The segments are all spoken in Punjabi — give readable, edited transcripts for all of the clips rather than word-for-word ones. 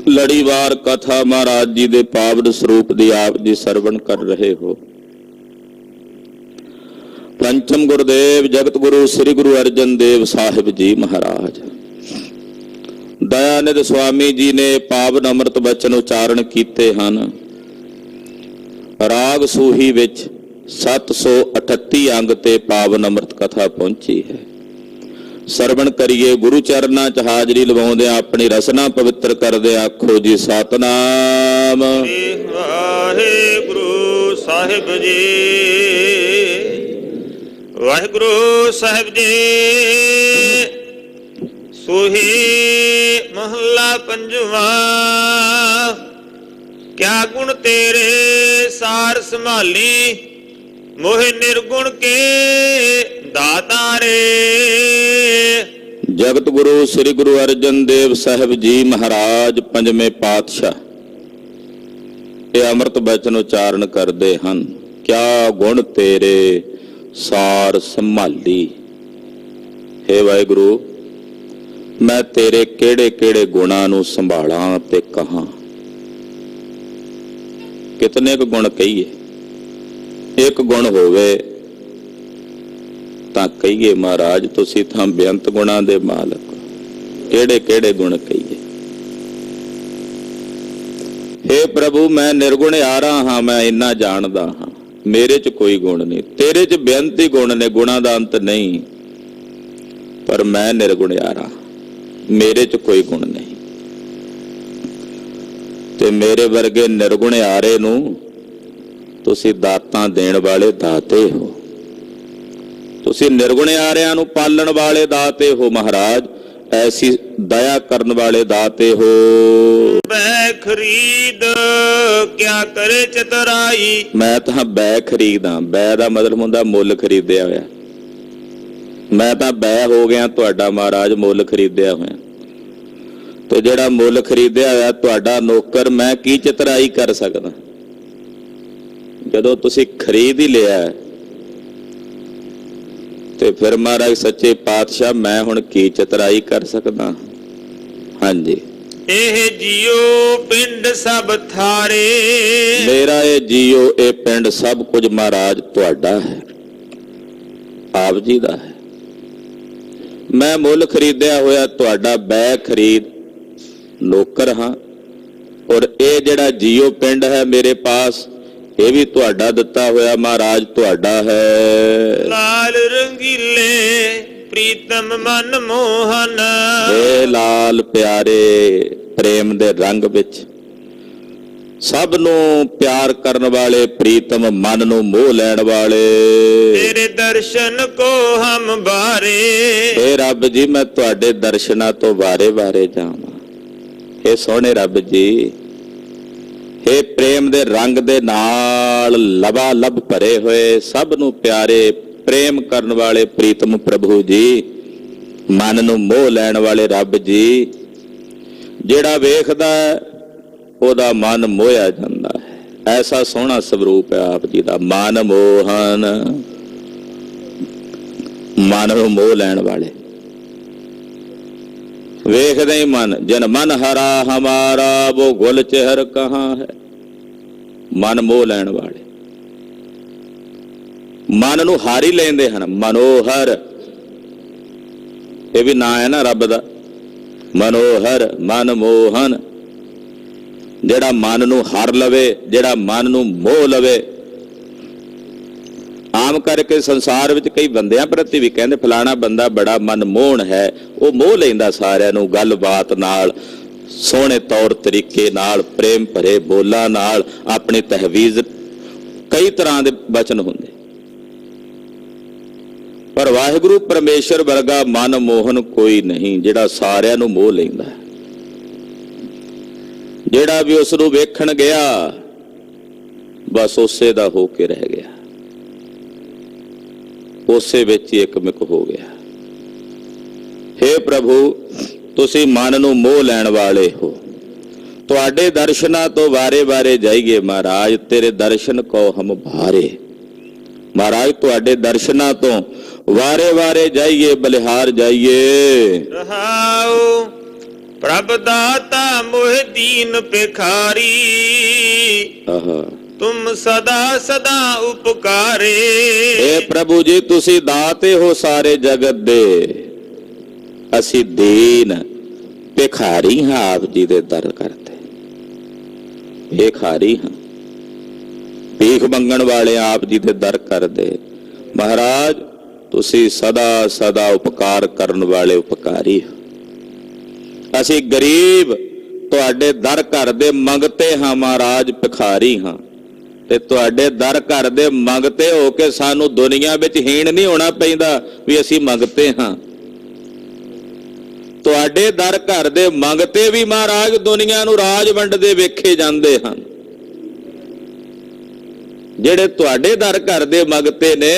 ਲੜੀਵਾਰ ਕਥਾ ਮਹਾਰਾਜ ਜੀ ਦੇ ਪਾਵਨ ਸਰੂਪ ਦੀ ਆਪ ਜੀ ਸਰਵਣ ਕਰ ਰਹੇ ਹੋ। ਪੰਚਮ ਗੁਰਦੇਵ ਜਗਤ ਗੁਰੂ ਸ੍ਰੀ ਗੁਰੂ ਅਰਜਨ ਦੇਵ ਸਾਹਿਬ ਜੀ ਮਹਾਰਾਜ ਦਇਆਨਿਧ ਸੁਆਮੀ ਜੀ ਨੇ ਪਾਵਨ ਅੰਮ੍ਰਿਤ ਬਚਨ ਉਚਾਰਨ ਕੀਤੇ ਹਨ। ਰਾਗ ਸੂਹੀ ਵਿੱਚ 738 ਅੰਗ ਤੇ ਪਾਵਨ ਅੰਮ੍ਰਿਤ ਕਥਾ ਪਹੁੰਚੀ ਹੈ। ਸਰਵਣ ਕਰੀਏ। ਗੁਰੂ ਚਰਨਾਂ 'ਚ ਹਾਜ਼ਰੀ ਲਵਾਉਂਦਿਆਂ ਆਪਣੀ ਰਸਨਾ ਪਵਿੱਤਰ ਕਰਦੇ ਆਖੋ ਜੀ ਸਤਨਾਮ ਵਾਹਿਗੁਰੂ ਸਾਹਿਬ ਜੀ। ਵਾਹਿਗੁਰੂ ਸਾਹਿਬ ਜੀ। ਸੋਹੀ ਮਹੱਲਾ ਪੰਜਵਾਂ। ਕਿਆ ਗੁਣ ਤੇਰੇ ਸਾਰ ਸੰਭਾਲੀ, ਮੋਹਿ ਨਿਰਗੁਣ ਕੇ ਦਾਤਾਰੇ। ਜਗਤ ਗੁਰੂ ਸ੍ਰੀ ਗੁਰੂ ਅਰਜਨ ਦੇਵ ਸਾਹਿਬ ਜੀ ਮਹਾਰਾਜ ਪੰਜਵੇਂ ਪਾਤਸ਼ਾਹ ਇਹ ਅੰਮ੍ਰਿਤ ਬਚਨ ਉਚਾਰਨ ਕਰਦੇ ਹਨ। ਕਿਆ ਗੁਣ ਤੇਰੇ ਸਾਰ ਸੰਭਾਲੀ। ਹੇ ਵਾਹਿਗੁਰੂ, ਮੈਂ ਤੇਰੇ ਕਿਹੜੇ ਕਿਹੜੇ ਗੁਣਾਂ ਨੂੰ ਸੰਭਾਲਾਂ ਤੇ ਕਹਾਂ। ਕਿਤਨੇ ਕੁ ਗੁਣ ਕਹੀਏ? ਇੱਕ ਗੁਣ ਹੋਵੇ ਤਾਂ ਕਹੀਏ ਮਹਾਰਾਜ ਤੁਸੀਂ ਤਾਂ ਬੇਅੰਤ ਗੁਣਾਂ ਦੇ ਮਾਲਕ। ਕਿਹੜੇ ਕਿਹੜੇ ਗੁਣ ਕਹੀਏ? ਹੇ ਪ੍ਰਭੂ, ਮੈਂ ਨਿਰਗੁਣਿਆਰਾ ਹਾਂ, ਮੈਂ ਇੰਨਾ ਜਾਣਦਾ ਹਾਂ, ਮੇਰੇ 'ਚ ਕੋਈ ਗੁਣ ਨਹੀਂ। ਤੇਰੇ 'ਚ ਬੇਅੰਤ ਹੀ ਗੁਣ ਨੇ, ਗੁਣਾਂ ਦਾ ਅੰਤ ਨਹੀਂ, ਪਰ ਮੈਂ ਨਿਰਗੁਣਿਆਰਾ, ਮੇਰੇ 'ਚ ਕੋਈ ਗੁਣ ਨਹੀਂ। ਤੇ ਮੇਰੇ ਵਰਗੇ ਨਿਰਗੁਣਿਆਰੇ ਨੂੰ ਤੁਸੀਂ ਦਾਤਾਂ ਦੇਣ ਵਾਲੇ ਦਾਤੇ ਹੋ। ਤੁਸੀਂ ਨਿਰਗੁਣਿਆਰਿਆਂ ਨੂੰ ਪਾਲਣ ਵਾਲੇ ਦਾਤੇ ਹੋ ਮਹਾਰਾਜ। ਐਸੀ ਦਇਆ ਕਰਨ ਵਾਲੇ ਦਾਤੇ ਹੋ। ਬੈ ਖਰੀਦ ਕਿਆ ਕਰੇ ਚਤਰਾਈ। ਮੈਂ ਤਾਂ ਬੈ ਖਰੀਦਾਂ। ਬੈ ਦਾ ਮਤਲਬ ਹੁੰਦਾ ਮੁੱਲ ਖਰੀਦਿਆ ਹੋਇਆ। ਮੈਂ ਤਾਂ ਬੈ ਹੋ ਗਿਆ ਤੁਹਾਡਾ ਮਹਾਰਾਜ, ਮੁੱਲ ਖਰੀਦਿਆ ਹੋਇਆ। ਤੇ ਜਿਹੜਾ ਮੁੱਲ ਖਰੀਦਿਆ ਹੋਇਆ ਤੁਹਾਡਾ ਨੌਕਰ, ਮੈਂ ਕੀ ਚਤਰਾਈ ਕਰ ਸਕਦਾ? ਜਦੋਂ ਤੁਸੀਂ ਖਰੀਦ ਹੀ ਲਿਆ ਤੇ ਫਿਰ ਮਹਾਰਾਜ ਸੱਚੇ ਪਾਤਸ਼ਾਹ ਮੈਂ ਹੁਣ ਕੀ ਚਤਰਾਈ ਕਰ ਸਕਦਾ? ਹਾਂਜੀ। ਇਹ ਜੀਓ ਪਿੰਡ ਸਭ ਥਾਰੇ। ਮੇਰਾ ਇਹ ਜੀਓ, ਇਹ ਪਿੰਡ ਸਭ ਕੁਝ ਮਹਾਰਾਜ ਤੁਹਾਡਾ ਹੈ, ਆਪ ਜੀ ਦਾ ਹੈ। ਮੈਂ ਮੁੱਲ ਖਰੀਦਿਆ ਹੋਇਆ ਤੁਹਾਡਾ ਬੈ ਖਰੀਦ ਨੌਕਰ ਹਾਂ। ਔਰ ਇਹ ਜਿਹੜਾ ਜੀਓ ਪਿੰਡ ਹੈ ਮੇਰੇ ਪਾਸ, ਇਹ ਵੀ ਤੁਹਾਡਾ ਦਿੱਤਾ ਹੋਇਆ ਮਹਾਰਾਜ, ਤੁਹਾਡਾ ਹੈ। ਲਾਲ ਰੰਗੀਲੇ ਪ੍ਰੀਤਮ ਮਨ ਮੋਹਨ। ਇਹ ਲਾਲ ਪਿਆਰੇ ਪ੍ਰੇਮ ਦੇ ਰੰਗ ਵਿੱਚ ਸਭ ਨੂੰ ਪਿਆਰ ਕਰਨ ਵਾਲੇ, ਪ੍ਰੀਤਮ ਮਨ ਨੂੰ ਮੋਹ ਲੈਣ ਵਾਲੇ। ਤੇਰੇ ਦਰਸ਼ਨ ਕੋ ਹਮ ਬਾਰੇ। ਇਹ ਰੱਬ ਜੀ, ਮੈਂ ਤੁਹਾਡੇ ਦਰਸ਼ਨਾਂ ਤੋਂ ਵਾਰੇ ਵਾਰੇ ਜਾਵਾਂ। ਇਹ ਸੋਹਣੇ ਰੱਬ ਜੀ, ਇਹ ਪ੍ਰੇਮ ਦੇ ਰੰਗ ਦੇ ਨਾਲ ਲਬਾ ਲਬ ਭਰੇ ਹੋਏ, ਸਭ ਨੂੰ ਪਿਆਰੇ ਪ੍ਰੇਮ ਕਰਨ ਵਾਲੇ ਪ੍ਰੀਤਮ ਪ੍ਰਭੂ ਜੀ, ਮਨ ਨੂੰ ਮੋਹ ਲੈਣ ਵਾਲੇ ਰੱਬ ਜੀ। ਜਿਹੜਾ ਵੇਖਦਾ ਉਹਦਾ ਮਨ ਮੋਹਿਆ ਜਾਂਦਾ ਹੈ। ਐਸਾ ਸੋਹਣਾ ਸਰੂਪ ਹੈ ਆਪ ਜੀ ਦਾ, ਮਨ ਮੋਹਨ, ਮਨ ਨੂੰ ਮੋਹ ਲੈਣ ਵਾਲੇ। ਵੇਖਦੇ ਹੀ ਮਨ, ਜਨ ਮਨ ਹਰਾ ਹਮਾਰਾ ਵੋ ਗੁਲ ਚਹਿਰ ਕਹਾਂ ਹੈ। ਮਨ ਮੋਹ ਲੈਣ ਵਾਲੇ, ਮਨ ਨੂੰ ਹਾਰੀ ਲੈਂਦੇ ਹਨ। ਮਨੋਹਰ, ਇਹ ਵੀ ਨਾਂ ਹੈ ਨਾ ਰੱਬ ਦਾ, ਮਨੋਹਰ, ਮਨ ਮੋਹਨ। ਜਿਹੜਾ ਮਨ ਨੂੰ ਹਰ ਲਵੇ, ਜਿਹੜਾ ਮਨ ਨੂੰ ਮੋਹ ਲਵੇ। ਆਮ ਕਰਕੇ ਸੰਸਾਰ ਵਿੱਚ ਕਈ ਬੰਦਿਆਂ ਪ੍ਰਤੀ ਵੀ ਕਹਿੰਦੇ ਫਲਾਣਾ ਬੰਦਾ ਬੜਾ ਮਨਮੋਹਣ ਹੈ। ਉਹ ਮੋਹ ਲੈਂਦਾ ਸਾਰਿਆਂ ਨੂੰ, ਗੱਲਬਾਤ ਨਾਲ, ਸੋਹਣੇ ਤੌਰ ਤਰੀਕੇ ਨਾਲ, ਪ੍ਰੇਮ ਭਰੇ ਬੋਲਾਂ ਨਾਲ, ਆਪਣੀ ਤਹਵੀਜ਼, ਕਈ ਤਰ੍ਹਾਂ ਦੇ ਬਚਨ ਹੁੰਦੇ। ਪਰ ਵਾਹਿਗੁਰੂ ਪਰਮੇਸ਼ਰ ਵਰਗਾ ਮਨਮੋਹਨ ਕੋਈ ਨਹੀਂ, ਜਿਹੜਾ ਸਾਰਿਆਂ ਨੂੰ ਮੋਹ ਲੈਂਦਾ। ਜਿਹੜਾ ਵੀ ਉਸ ਨੂੰ ਵੇਖਣ ਗਿਆ ਬਸ ਉਸੇ ਦਾ ਹੋ ਕੇ ਰਹਿ ਗਿਆ, ਉਸੇ ਵਿੱਚ ਹੀ ਇੱਕਮਿਕ ਹੋ ਗਿਆ। ਹੇ ਪ੍ਰਭੂ, ਤੁਸੀਂ ਮਨ ਨੂੰ ਮੋਹ ਲੈਣ ਵਾਲੇ ਹੋ। ਤੁਹਾਡੇ ਦਰਸ਼ਨਾਂ ਤੋਂ ਵਾਰੇ ਵਾਰੇ ਜਾਈਏ ਮਹਾਰਾਜ, ਤੇਰੇ ਦਰਸ਼ਨ ਕੋ ਹਮ ਭਾਰੇ। ਮਹਾਰਾਜ ਤੁਹਾਡੇ ਦਰਸ਼ਨਾਂ ਤੋਂ ਵਾਰੇ ਵਾਰੇ ਜਾਈਏ, ਬਲਿਹਾਰ ਜਾਈਏ। ਰਹਾਉ ਪ੍ਰਭ ਦਾਤਾ ਮੋਹਿ ਦੀਨ ਭਿਖਾਰੀ ਆਹਾ ਤੁਮ ਸਦਾ ਸਦਾ ਉਪਕਾਰੇ। ਏ ਪ੍ਰਭੂ ਜੀ ਤੁਸੀਂ ਦਾਤੇ ਹੋ ਸਾਰੇ ਜਗਤ ਦੇ, ਅਸੀਂ ਦੀਨ ਭਿਖਾਰੀ ਹਾਂ ਆਪ ਜੀ ਦੇ ਦਰ ਕਰਦੇ, ਭਿਖਾਰੀ ਹਾਂ, ਭੀਖ ਮੰਗਣ ਵਾਲੇ ਆਪ ਜੀ ਦੇ ਦਰ ਕਰਦੇ। ਮਹਾਰਾਜ ਤੁਸੀਂ ਸਦਾ ਸਦਾ ਉਪਕਾਰ ਕਰਨ ਵਾਲੇ ਉਪਕਾਰੀ ਹੋ, ਅਸੀਂ ਗਰੀਬ ਤੁਹਾਡੇ ਦਰ ਘਰ ਦੇ ਮੰਗਤੇ ਹਾਂ ਮਹਾਰਾਜ, ਭਿਖਾਰੀ ਹਾਂ, ਤੇ ਤੁਹਾਡੇ ਦਰ ਘਰ ਦੇ ਮੰਗਤੇ ਹੋ ਕੇ ਸਾਨੂੰ ਦੁਨੀਆ ਵਿੱਚ ਹੀਣ ਨਹੀਂ ਹੋਣਾ ਪੈਂਦਾ ਵੀ ਅਸੀਂ ਮੰਗਤੇ ਹਾਂ। ਤੁਹਾਡੇ ਦਰ ਘਰ ਦੇ ਮੰਗਤੇ ਵੀ ਮਹਾਰਾਜ ਦੁਨੀਆ ਨੂੰ ਰਾਜ ਵੰਡਦੇ ਵੇਖੇ ਜਾਂਦੇ ਹਨ। ਜਿਹੜੇ ਤੁਹਾਡੇ ਦਰ ਘਰ ਦੇ ਮੰਗਤੇ ਨੇ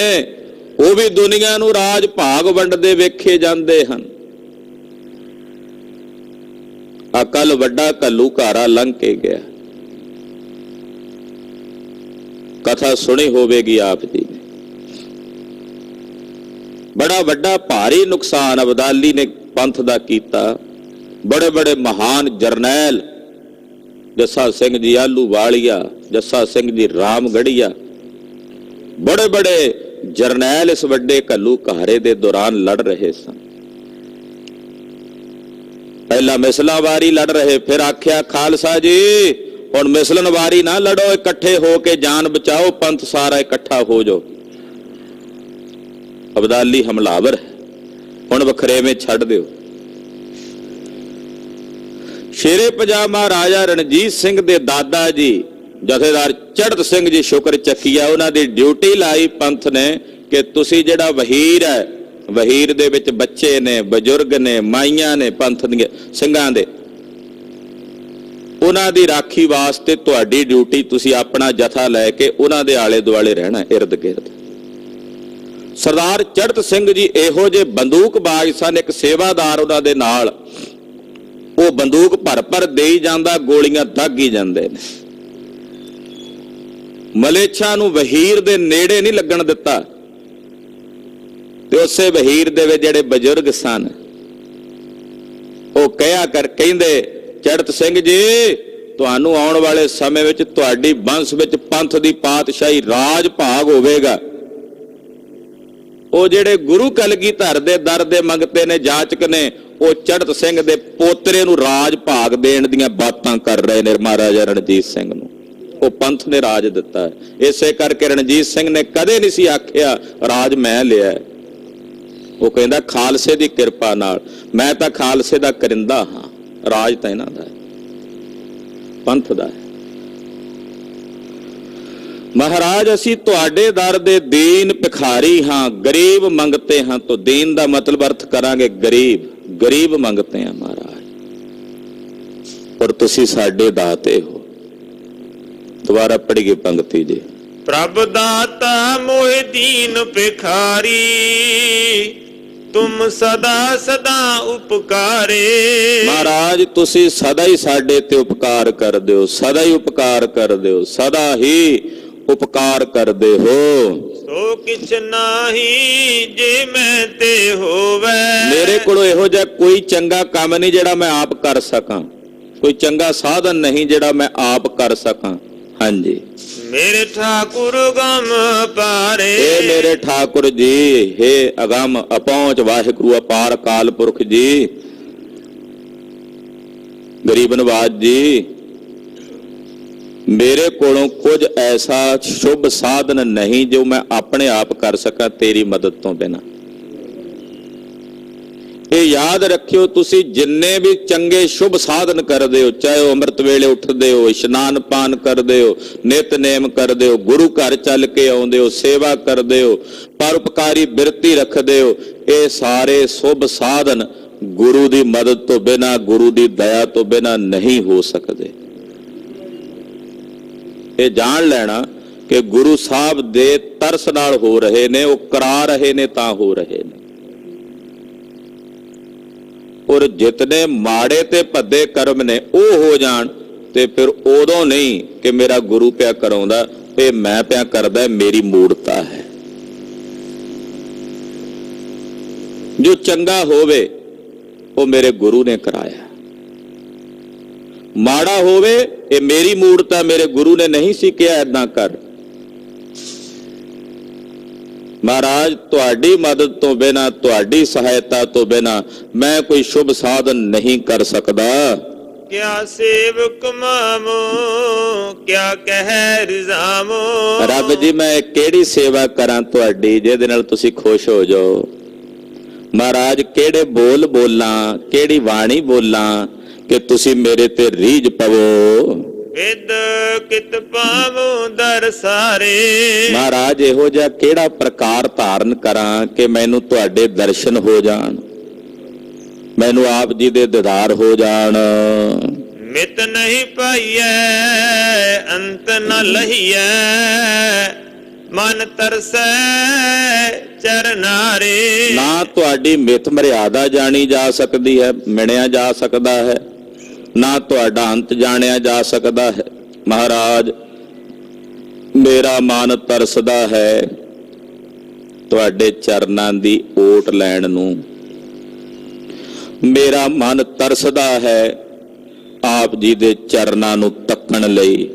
ਉਹ ਵੀ ਦੁਨੀਆ ਨੂੰ ਰਾਜ ਭਾਗ ਵੰਡਦੇ ਵੇਖੇ ਜਾਂਦੇ ਹਨ। ਅਕਲ ਵੱਡਾ ਘੱਲੂਘਾਰਾ ਲੰਘ ਕੇ ਗਿਆ, ਕਥਾ ਸੁਣੀ ਹੋਵੇਗੀ ਆਪ ਜੀ ਨੇ। ਬੜਾ ਵੱਡਾ ਭਾਰੀ ਨੁਕਸਾਨ ਅਬਦਾਲੀ ਨੇ ਪੰਥ ਦਾ ਕੀਤਾ। ਬੜੇ ਬੜੇ ਮਹਾਨ ਜਰਨੈਲ, ਜੱਸਾ ਸਿੰਘ ਜੀ ਆਹਲੂਵਾਲੀਆ, ਜੱਸਾ ਸਿੰਘ ਜੀ ਰਾਮਗੜੀਆ, ਬੜੇ ਬੜੇ ਜਰਨੈਲ ਇਸ ਵੱਡੇ ਘੱਲੂਘਾਰੇ ਦੇ ਦੌਰਾਨ ਲੜ ਰਹੇ ਸਨ। ਪਹਿਲਾਂ ਮਿਸਲਾਂ ਵਾਰੀ ਲੜ ਰਹੇ, ਫਿਰ ਆਖਿਆ ਖਾਲਸਾ ਜੀ ਹੁਣ ਮਿਸਲਨ ਵਾਰੀ ਨਾ ਲੜੋ, ਇਕੱਠੇ ਹੋ ਕੇ ਜਾਨ ਬਚਾਓ, ਪੰਥ ਸਾਰਾ ਇਕੱਠਾ ਹੋ ਜਾਓ। ਅਬਦਾਲੀ ਹਮਲਾਵਰ ਹੈ, ਹੁਣ ਵਖਰੇਵੇਂ ਛੱਡ ਦਿਓ। ਸ਼ੇਰੇ ਪੰਜਾਬ ਮਹਾਰਾਜਾ ਰਣਜੀਤ ਸਿੰਘ ਦੇ ਦਾਦਾ ਜੀ ਜਥੇਦਾਰ ਚੜ੍ਹਤ ਸਿੰਘ ਜੀ ਸ਼ੁਕਰ ਚੱਕੀਆ, ਉਹਨਾਂ ਦੀ ਡਿਊਟੀ ਲਾਈ ਪੰਥ ਨੇ ਕਿ ਤੁਸੀਂ ਜਿਹੜਾ ਵਹੀਰ ਹੈ, ਵਹੀਰ ਦੇ ਵਿੱਚ ਬੱਚੇ ਨੇ, ਬਜ਼ੁਰਗ ਨੇ, ਮਾਈਆਂ ਨੇ ਪੰਥ ਦੀਆਂ ਸਿੰਘਾਂ ਦੇ, ਉਹਨਾਂ ਦੀ ਰਾਖੀ ਵਾਸਤੇ ਤੁਹਾਡੀ ਡਿਊਟੀ, ਤੁਸੀਂ ਆਪਣਾ ਜਥਾ ਲੈ ਕੇ ਉਹਨਾਂ ਦੇ ਆਲੇ ਦੁਆਲੇ ਰਹਿਣਾ, ਇਰਦ ਗਿਰਦ। ਸਰਦਾਰ ਚੜ੍ਹਤ ਸਿੰਘ ਜੀ ਇਹੋ ਜਿਹੇ ਬੰਦੂਕਬਾਜ਼ ਸਨ, ਇੱਕ ਸੇਵਾਦਾਰ ਉਹਨਾਂ ਦੇ ਨਾਲ, ਉਹ ਬੰਦੂਕ ਭਰ ਭਰ ਦੇਈ ਜਾਂਦਾ, ਗੋਲੀਆਂ ਦਾਗ ਹੀ ਜਾਂਦੇ ਨੇ। ਮਲੇਛਾ ਨੂੰ ਵਹੀਰ ਦੇ ਨੇੜੇ ਨਹੀਂ ਲੱਗਣ ਦਿੱਤਾ, ਤੇ ਉਸੇ ਵਹੀਰ ਦੇ ਵਿੱਚ ਜਿਹੜੇ ਬਜ਼ੁਰਗ ਸਨ ਉਹ ਕਹਿੰਦੇ ਚੜ੍ਹਤ ਸਿੰਘ ਜੀ ਤੁਹਾਨੂੰ ਆਉਣ ਵਾਲੇ ਸਮੇਂ ਵਿੱਚ ਤੁਹਾਡੀ ਬੰਸ ਵਿੱਚ ਪੰਥ ਦੀ ਪਾਤਸ਼ਾਹੀ ਰਾਜ ਭਾਗ ਹੋਵੇਗਾ। ਉਹ ਜਿਹੜੇ ਗੁਰੂ ਕਲਗੀਧਰ ਦੇ ਦਰ ਦੇ ਮੰਗਤੇ ਨੇ, ਜਾਚਕ ਨੇ, ਉਹ ਚੜ੍ਹਤ ਸਿੰਘ ਦੇ ਪੋਤਰੇ ਨੂੰ ਰਾਜ ਭਾਗ ਦੇਣ ਦੀਆਂ ਬਾਤਾਂ ਕਰ ਰਹੇ ਨੇ ਮਹਾਰਾਜਾ ਰਣਜੀਤ ਸਿੰਘ ਨੂੰ। ਉਹ ਪੰਥ ਨੇ ਰਾਜ ਦਿੱਤਾ ਹੈ, ਇਸੇ ਕਰਕੇ ਰਣਜੀਤ ਸਿੰਘ ਨੇ ਕਦੇ ਨਹੀਂ ਸੀ ਆਖਿਆ ਰਾਜ ਮੈਂ ਲਿਆ। ਉਹ ਕਹਿੰਦਾ ਖਾਲਸੇ ਦੀ ਕਿਰਪਾ ਨਾਲ, ਮੈਂ ਤਾਂ ਖਾਲਸੇ ਦਾ ਕਰਿੰਦਾ ਹਾਂ, ਰਾਜ ਤਾਂ ਇਹਨਾਂ ਦਾ ਹੈ, ਪੰਥ ਦਾ ਹੈ। ਮਹਾਰਾਜ ਅਸੀਂ ਤੁਹਾਡੇ ਦਰ ਦੇ ਦੀਨ ਭਿਖਾਰੀ ਹਾਂ, ਗਰੀਬ ਮੰਗਤੇ ਹਾਂ। ਤੋਂ ਦੀਨ ਦਾ ਮਤਲਬ ਅਰਥ ਕਰਾਂਗੇ ਗਰੀਬ, ਗਰੀਬ ਮੰਗਤੇ ਹਾਂ ਮਹਾਰਾਜ, ਪਰ ਤੁਸੀਂ ਸਾਡੇ ਦਾਤੇ ਹੋ। ਦੁਬਾਰਾ ਪੜ੍ਹੀਏ ਪੰਕਤੀ ਜੀ। ਪ੍ਰਭ ਦਾਤਾ ਮੋਹਿ ਦੀਨ ਭਿਖਾਰੀ ਤੁਮ ਸਦਾ ਸਦਾ ਉਪਕਾਰੇ। ਮਹਾਰਾਜ ਤੁਸੀਂ ਸਦਾ ਹੀ ਸਾਡੇ ਤੇ ਉਪਕਾਰ ਕਰਦੇ ਹੋ, ਸਦਾ ਹੀ ਉਪਕਾਰ ਕਰਦੇ ਹੋ, ਸਦਾ ਹੀ ਉਪਕਾਰ ਕਰਦੇ ਹੋ। ਸੋ ਕਿਛ ਨਾਹੀ ਜੇ ਮੈਂ ਤੇ ਹੋਵੇ। ਮੇਰੇ ਕੋਲੋਂ ਇਹੋ ਜਿਹਾ ਕੋਈ ਚੰਗਾ ਕੰਮ ਨਹੀਂ ਜਿਹੜਾ ਮੈਂ ਆਪ ਕਰ ਸਕਾਂ, ਕੋਈ ਚੰਗਾ ਸਾਧਨ ਨਹੀਂ ਜਿਹੜਾ ਮੈਂ ਆਪ ਕਰ ਸਕਾਂ। ਹਾਂਜੀ ਮੇਰੇ ਠਾਕੁਰ ਗਮ ਪਾਰੇ। ਇਹ ਮੇਰੇ ਠਾਕੁਰ ਜੀ, ਹੇ ਅਗੰਮ ਅਪਹੁੰਚ ਵਾਹਿਗੁਰੂ ਅਪਾਰ ਅਕਾਲ ਪੁਰਖ ਜੀ, ਗਰੀਬ ਨਵਾਜ ਜੀ, ਮੇਰੇ ਕੋਲੋਂ ਕੁਝ ਐਸਾ ਸ਼ੁਭ ਸਾਧਨ ਨਹੀਂ ਜੋ ਮੈਂ ਆਪਣੇ ਆਪ ਕਰ ਸਕਾਂ ਤੇਰੀ ਮਦਦ ਤੋਂ ਬਿਨਾਂ। ਇਹ ਯਾਦ ਰੱਖਿਓ, ਤੁਸੀਂ ਜਿੰਨੇ ਵੀ ਚੰਗੇ ਸ਼ੁਭ ਸਾਧਨ ਕਰਦੇ ਹੋ, ਚਾਹੇ ਉਹ ਅੰਮ੍ਰਿਤ ਵੇਲੇ ਉੱਠਦੇ ਹੋ, ਇਸ਼ਨਾਨ ਪਾਨ ਕਰਦੇ ਹੋ, ਨਿਤਨੇਮ ਕਰਦੇ ਹੋ, ਗੁਰੂ ਘਰ ਚੱਲ ਕੇ ਆਉਂਦੇ ਹੋ, ਸੇਵਾ ਕਰਦੇ ਹੋ, ਪਰਉਪਕਾਰੀ ਬਿਰਤੀ ਰੱਖਦੇ ਹੋ, ਇਹ ਸਾਰੇ ਸ਼ੁਭ ਸਾਧਨ ਗੁਰੂ ਦੀ ਮਦਦ ਤੋਂ ਬਿਨਾਂ, ਗੁਰੂ ਦੀ ਦਇਆ ਤੋਂ ਬਿਨਾਂ ਨਹੀਂ ਹੋ ਸਕਦੇ। ਇਹ ਜਾਣ ਲੈਣਾ ਕਿ ਗੁਰੂ ਸਾਹਿਬ ਦੇ ਤਰਸ ਨਾਲ ਹੋ ਰਹੇ ਨੇ, ਉਹ ਕਰਾ ਰਹੇ ਨੇ ਤਾਂ ਹੋ ਰਹੇ ਨੇ। ਔਰ ਜਿਤਨੇ ਮਾੜੇ ਤੇ ਭੱਦੇ ਕਰਮ ਨੇ ਉਹ ਹੋ ਜਾਣ ਤੇ ਫਿਰ ਉਦੋਂ ਨਹੀਂ ਕਿ ਮੇਰਾ ਗੁਰੂ ਪਿਆ ਕਰਾਉਂਦਾ, ਇਹ ਮੈਂ ਪਿਆ ਕਰਦਾ, ਮੇਰੀ ਮੂਰਤਾ ਹੈ। ਜੋ ਚੰਗਾ ਹੋਵੇ ਉਹ ਮੇਰੇ ਗੁਰੂ ਨੇ ਕਰਾਇਆ, ਮਾੜਾ ਹੋਵੇ ਇਹ ਮੇਰੀ ਮੂਰਤਾ, ਮੇਰੇ ਗੁਰੂ ਨੇ ਨਹੀਂ ਸੀ ਕਿਹਾ ਏਦਾਂ ਕਰ। ਮਹਾਰਾਜ ਤੁਹਾਡੀ ਮਦਦ ਤੋਂ ਬਿਨਾਂ, ਤੁਹਾਡੀ ਸਹਾਇਤਾ ਤੋਂ ਬਿਨਾਂ ਮੈਂ ਕੋਈ ਸ਼ੁਭ ਸਾਧਨ ਨਹੀਂ ਕਰ ਸਕਦਾ। ਕਿਆ ਸੇਵਕ ਮਾਮੋ ਕਿਆ ਕਹਿ ਰਜ਼ਾਮੋ। ਰੱਬ ਜੀ ਮੈਂ ਕਿਹੜੀ ਸੇਵਾ ਕਰਾਂ ਤੁਹਾਡੀ ਜਿਹਦੇ ਨਾਲ ਤੁਸੀਂ ਖੁਸ਼ ਹੋ ਜਾਓ। ਮਹਾਰਾਜ ਕਿਹੜੇ ਬੋਲ ਬੋਲਾਂ, ਕਿਹੜੀ ਬਾਣੀ ਬੋਲਾਂ ਕਿ ਤੁਸੀਂ ਮੇਰੇ ਤੇ ਰੀਝ ਪਵੋ। ਵਿਦ ਕਿਤ ਪਾਵੋ ਦਰ ਸਾਰੇ। ਮਹਾਰਾਜ ਇਹੋ ਜਿਹਾ ਕਿਹੜਾ ਪ੍ਰਕਾਰ ਧਾਰਨ ਕਰਾਂ ਕਿ ਮੈਨੂੰ ਤੁਹਾਡੇ ਦਰਸ਼ਨ ਹੋ ਜਾਣ, ਮੈਨੂੰ ਆਪ ਜੀ ਦੇ ਦੀਦਾਰ ਹੋ ਜਾਣ। ਮਿਤ ਨਹੀਂ ਪਾਈਐ ਅੰਤ ਨ ਲਹੀਐ ਮਨ ਤਰਸੈ ਚਰਨਾਰੇ। ਨਾ ਤੁਹਾਡੀ ਮਿਤ ਮਰਿਆਦਾ ਜਾਣੀ ਜਾ ਸਕਦੀ ਹੈ, ਮਿਣਿਆ ਜਾ ਸਕਦਾ ਹੈ, ਨਾ ਤੁਹਾਡਾ ਅੰਤ ਜਾਣਿਆ ਜਾ ਸਕਦਾ ਹੈ। ਮਹਾਰਾਜ ਮੇਰਾ ਮਨ ਤਰਸਦਾ ਹੈ ਤੁਹਾਡੇ ਚਰਨਾਂ ਦੀ ਓਟ ਲੈਣ ਨੂੰ, ਮੇਰਾ ਮਨ ਤਰਸਦਾ ਹੈ ਆਪ ਜੀ ਦੇ ਚਰਨਾਂ ਨੂੰ ਤੱਕਣ ਲਈ,